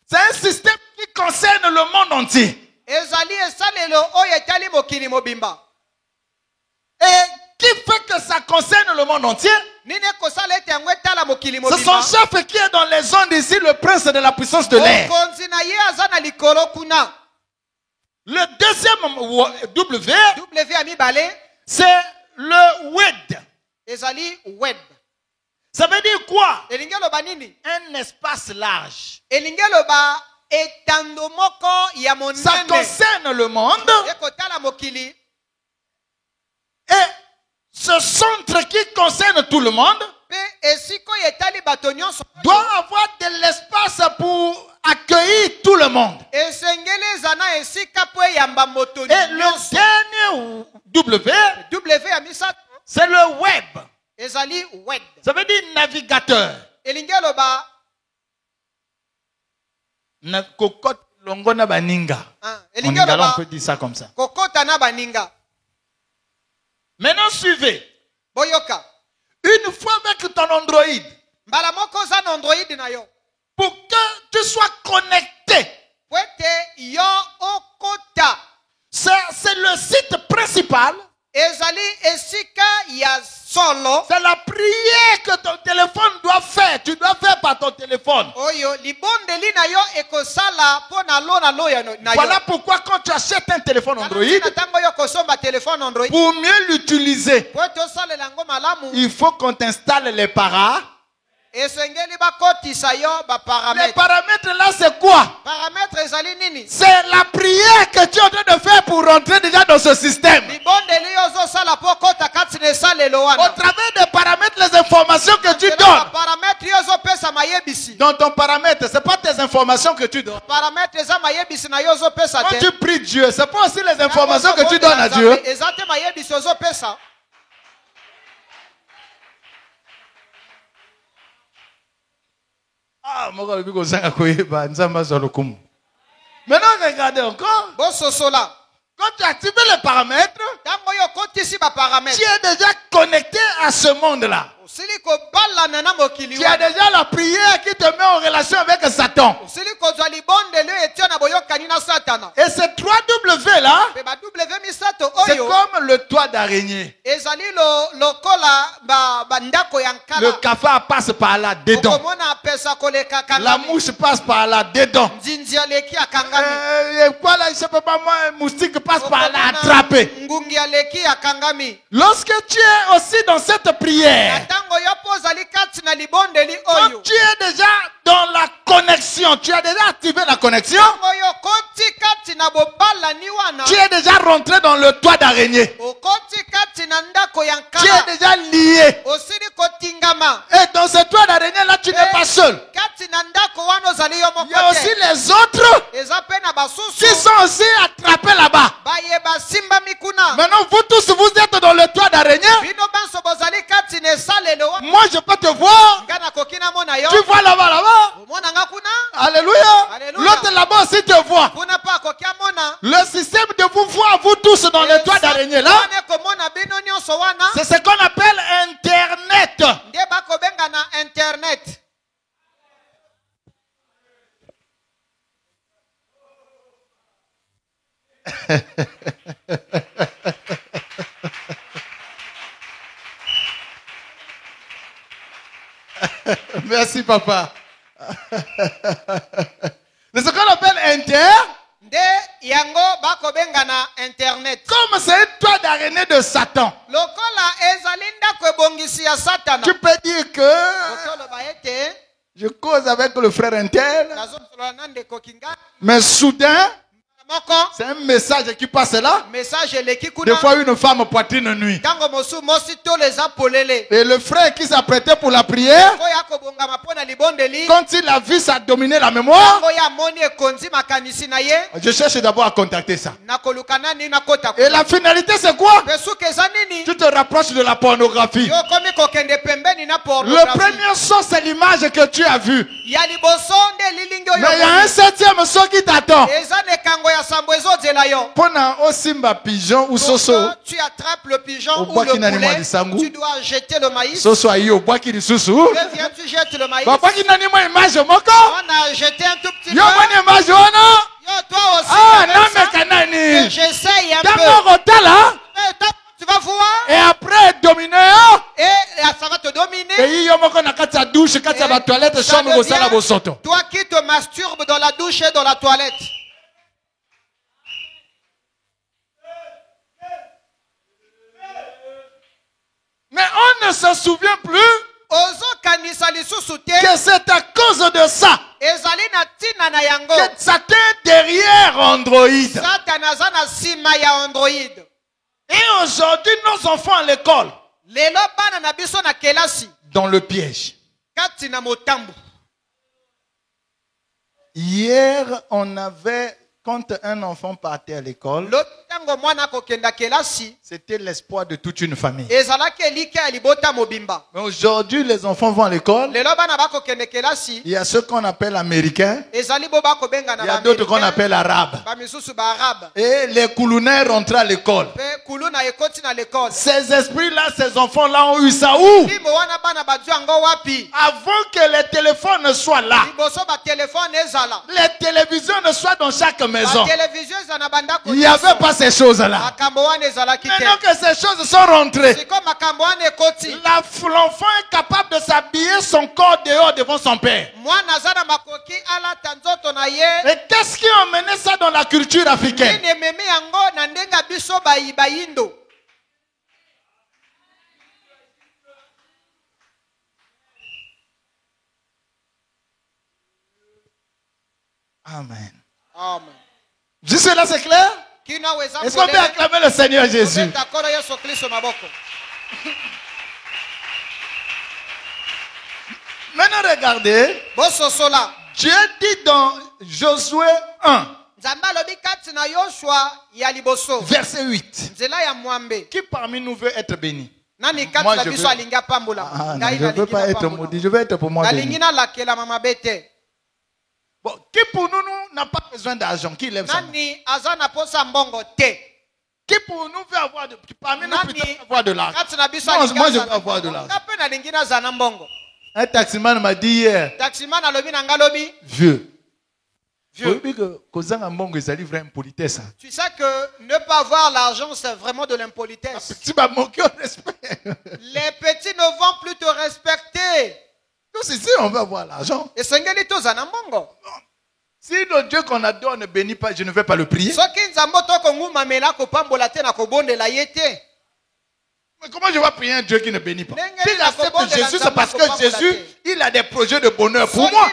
C'est un système qui concerne le monde entier. Et qui fait que ça concerne le monde entier? C'est son chef qui est dans les ondes ici, le prince de la puissance de l'air. Le deuxième W, c'est le WED. Ça veut dire quoi? Un espace large. Ça concerne le monde. Et ce centre qui concerne tout le monde doit avoir de l'espace pour accueillir tout le monde. Et le dernier W, c'est le web. Ça veut dire navigateur. Cocotte longona baninga. En lingala, on peut dire ça comme ça. Maintenant, suivez. Une fois avec ton Android, pour que tu sois connecté, c'est le site principal. C'est la prière que ton téléphone doit faire. Tu dois faire par ton téléphone. Voilà pourquoi quand tu achètes un téléphone Android, pour mieux l'utiliser, il faut qu'on t'installe les paramètres. Les paramètres là, c'est quoi? C'est la prière que tu es en train de faire pour rentrer déjà dans ce système. Au travers des paramètres, les informations que tu donnes. Dans ton paramètre, ce n'est pas tes informations que tu donnes. Quand tu pries Dieu, ce n'est pas aussi les informations que tu donnes à Dieu. Maintenant, regardez encore. Quand tu actives les paramètres, tu es déjà connecté à ce monde-là. Tu as déjà la prière qui te met en relation avec Satan. Et ces 3 W là, c'est comme le toit d'araignée. Le cafard passe par là dedans. La mouche passe par là dedans. Quoi là, je sais pas moi, un moustique passe par là attrapé. Lorsque tu es aussi dans cette prière, quand tu es déjà dans la connexion, tu as déjà activé la connexion, tu es déjà rentré dans le toit d'araignée. Tu es déjà lié. Et dans ce toit d'araignée là, tu n'es pas seul. Il y a aussi les autres qui sont aussi attrapés là-bas. Maintenant, vous tous, vous êtes dans le toit d'araignée. Moi, je peux te voir. Tu vois là-bas, là-bas. Alléluia. L'autre là-bas aussi te voit. Le système de vous voir, vous tous dans le toit d'araignée là, c'est ce qu'on appelle Internet. Merci papa. C'est ce qu'on appelle Internet. Comme c'est un toit d'araignée de Satan. Tu peux dire que je cause avec le frère Intel, mais soudain c'est un message qui passe là. Des fois une femme poitrine nuit. Et le frère qui s'apprêtait pour la prière, quand il a vu ça dominer la mémoire, je cherche d'abord à contacter ça. Et la finalité c'est quoi? Tu te rapproches de la pornographie. Le premier son c'est l'image que tu as vue. Mais il y a un 7e son qui t'attend. Pendant au simba pigeon ou soso, tu attrapes le pigeon ou le poulet, tu dois jeter le maïs. Soso ayo bois qui disusu. Viens, tu jettes le maïs. Papa qui n'a ni moi image moko. On a jeté un tout petit peu. Yo moi image ono. Yo toi aussi. Ah non mais kanani. J'essaye un peu. D'abord hôtel là. Tu vas voir. Et après dominer. Et ça va te dominer. Et yo moko na kati ya douche, kati ya ba toilette, chambre au sala bosoto. Toi qui te masturbes dans la douche et dans la toilette. Mais on ne se souvient plus que c'est à cause de ça que Satan est derrière Android. Et aujourd'hui, nos enfants à l'école, dans le piège. Hier, on avait, quand un enfant partait à l'école, c'était l'espoir de toute une famille. Mais aujourd'hui, les enfants vont à l'école. Il y a ceux qu'on appelle américains. Il y a d'autres qu'on appelle arabes. Et les Koulounais rentrent à l'école. Ces esprits-là, ces enfants-là ont eu ça où? Avant que les téléphones soient là, les télévisions ne soient dans chaque maison. Il n'y avait pas ces choses-là. Maintenant que ces choses sont rentrées, l'enfant est capable de s'habiller son corps dehors devant son père. Et qu'est-ce qui a emmené ça dans la culture africaine? Amen. Amen. Jusque là c'est clair? Est-ce qu'on peut acclamer le Seigneur Jésus? Maintenant regardez. Dieu dit dans Josué 1, verset 8. Qui parmi nous veut être béni? Moi je ne veux pas être maudit, je veux être pour moi béni. Bon, qui pour nous n'a pas besoin d'argent? Qui lève sa main? Qui pour nous veut avoir de, parmi nous peut avoir de l'argent? Moi je veux avoir de l'argent. Un taximan m'a dit hier. Vieux. Tu sais que ne pas avoir l'argent, c'est vraiment de l'impolitesse. Les petits ne vont plus te respecter. Donc c'est si on veut avoir l'argent. Si le Dieu qu'on adore ne bénit pas, je ne vais pas le prier. Mais comment je vais prier un Dieu qui ne bénit pas? Si j'accepte Jésus, c'est parce que Jésus, il a des projets de bonheur pour moi.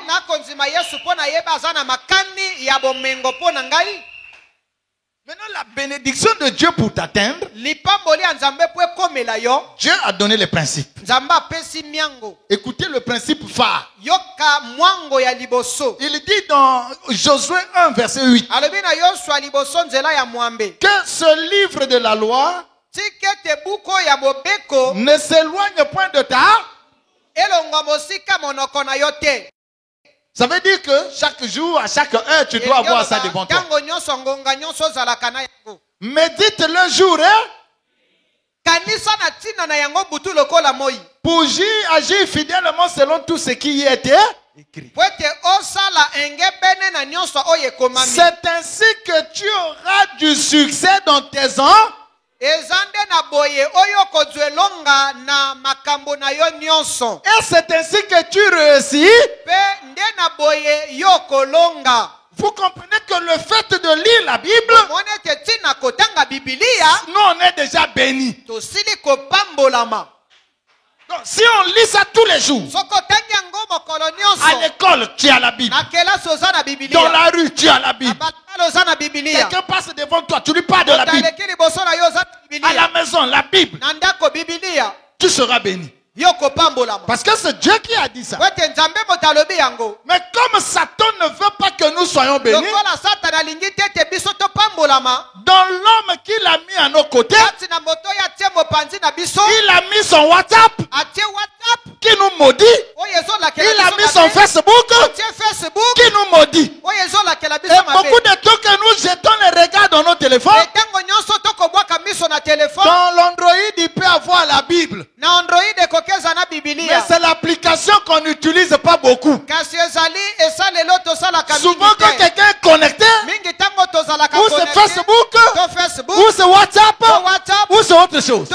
Maintenant, la bénédiction de Dieu pour t'atteindre, Dieu a donné les principes. Écoutez le principe phare. Il dit dans Josué 1, verset 8, que ce livre de la loi ne s'éloigne point de ta. Ça veut dire que chaque jour, à chaque heure, tu dois avoir ça devant toi. Médite le jour, pour agir fidèlement selon tout ce qui y était écrit. C'est ainsi que tu auras du succès dans tes ans. Et c'est ainsi que tu réussis. Vous comprenez que le fait de lire la Bible, nous on est déjà bénis. Donc, si on lit ça tous les jours, à l'école, tu as la Bible. Dans la rue, tu as la Bible. Quelqu'un passe devant toi, tu lui parles de la Bible. À la maison, la Bible. Tu seras béni. Parce que c'est Dieu qui a dit ça. Mais comme Satan ne veut pas que nous soyons bénis, dans l'homme qu'il a mis à nos côtés, il a mis son WhatsApp qui nous maudit. Il a mis son Facebook qui nous maudit. Et beaucoup de temps que nous jetons les regards dans nos téléphones, dans l'Android, il peut avoir la Bible. Mais c'est l'application qu'on n'utilise pas beaucoup. Souvent quand quelqu'un est connecté, ou c'est Facebook, ou c'est WhatsApp, ou c'est autre chose.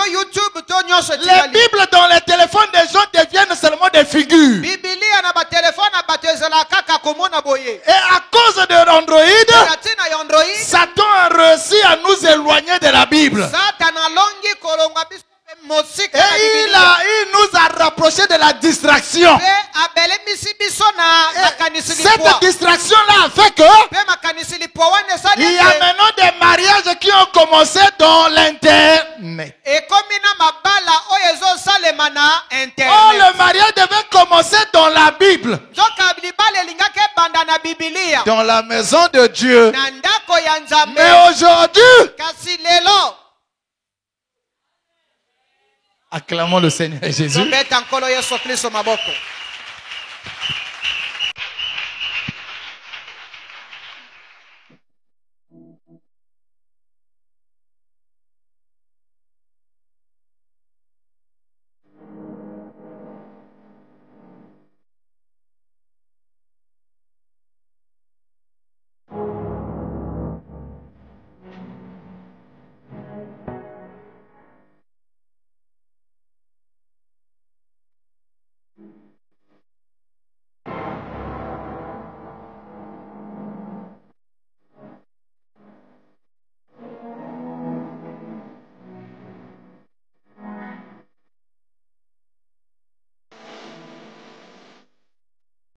Les Bibles dans les téléphones des gens deviennent seulement des figures. Et à cause de l'Android, Satan a réussi à nous éloigner de la Bible. Et il nous a rapprochés de la distraction. Cette distraction-là a fait que il y a maintenant des mariages qui ont commencé dans l'internet. Oh, le mariage devait commencer dans la Bible. Dans la maison de Dieu. Mais aujourd'hui, acclamons le Seigneur Jésus.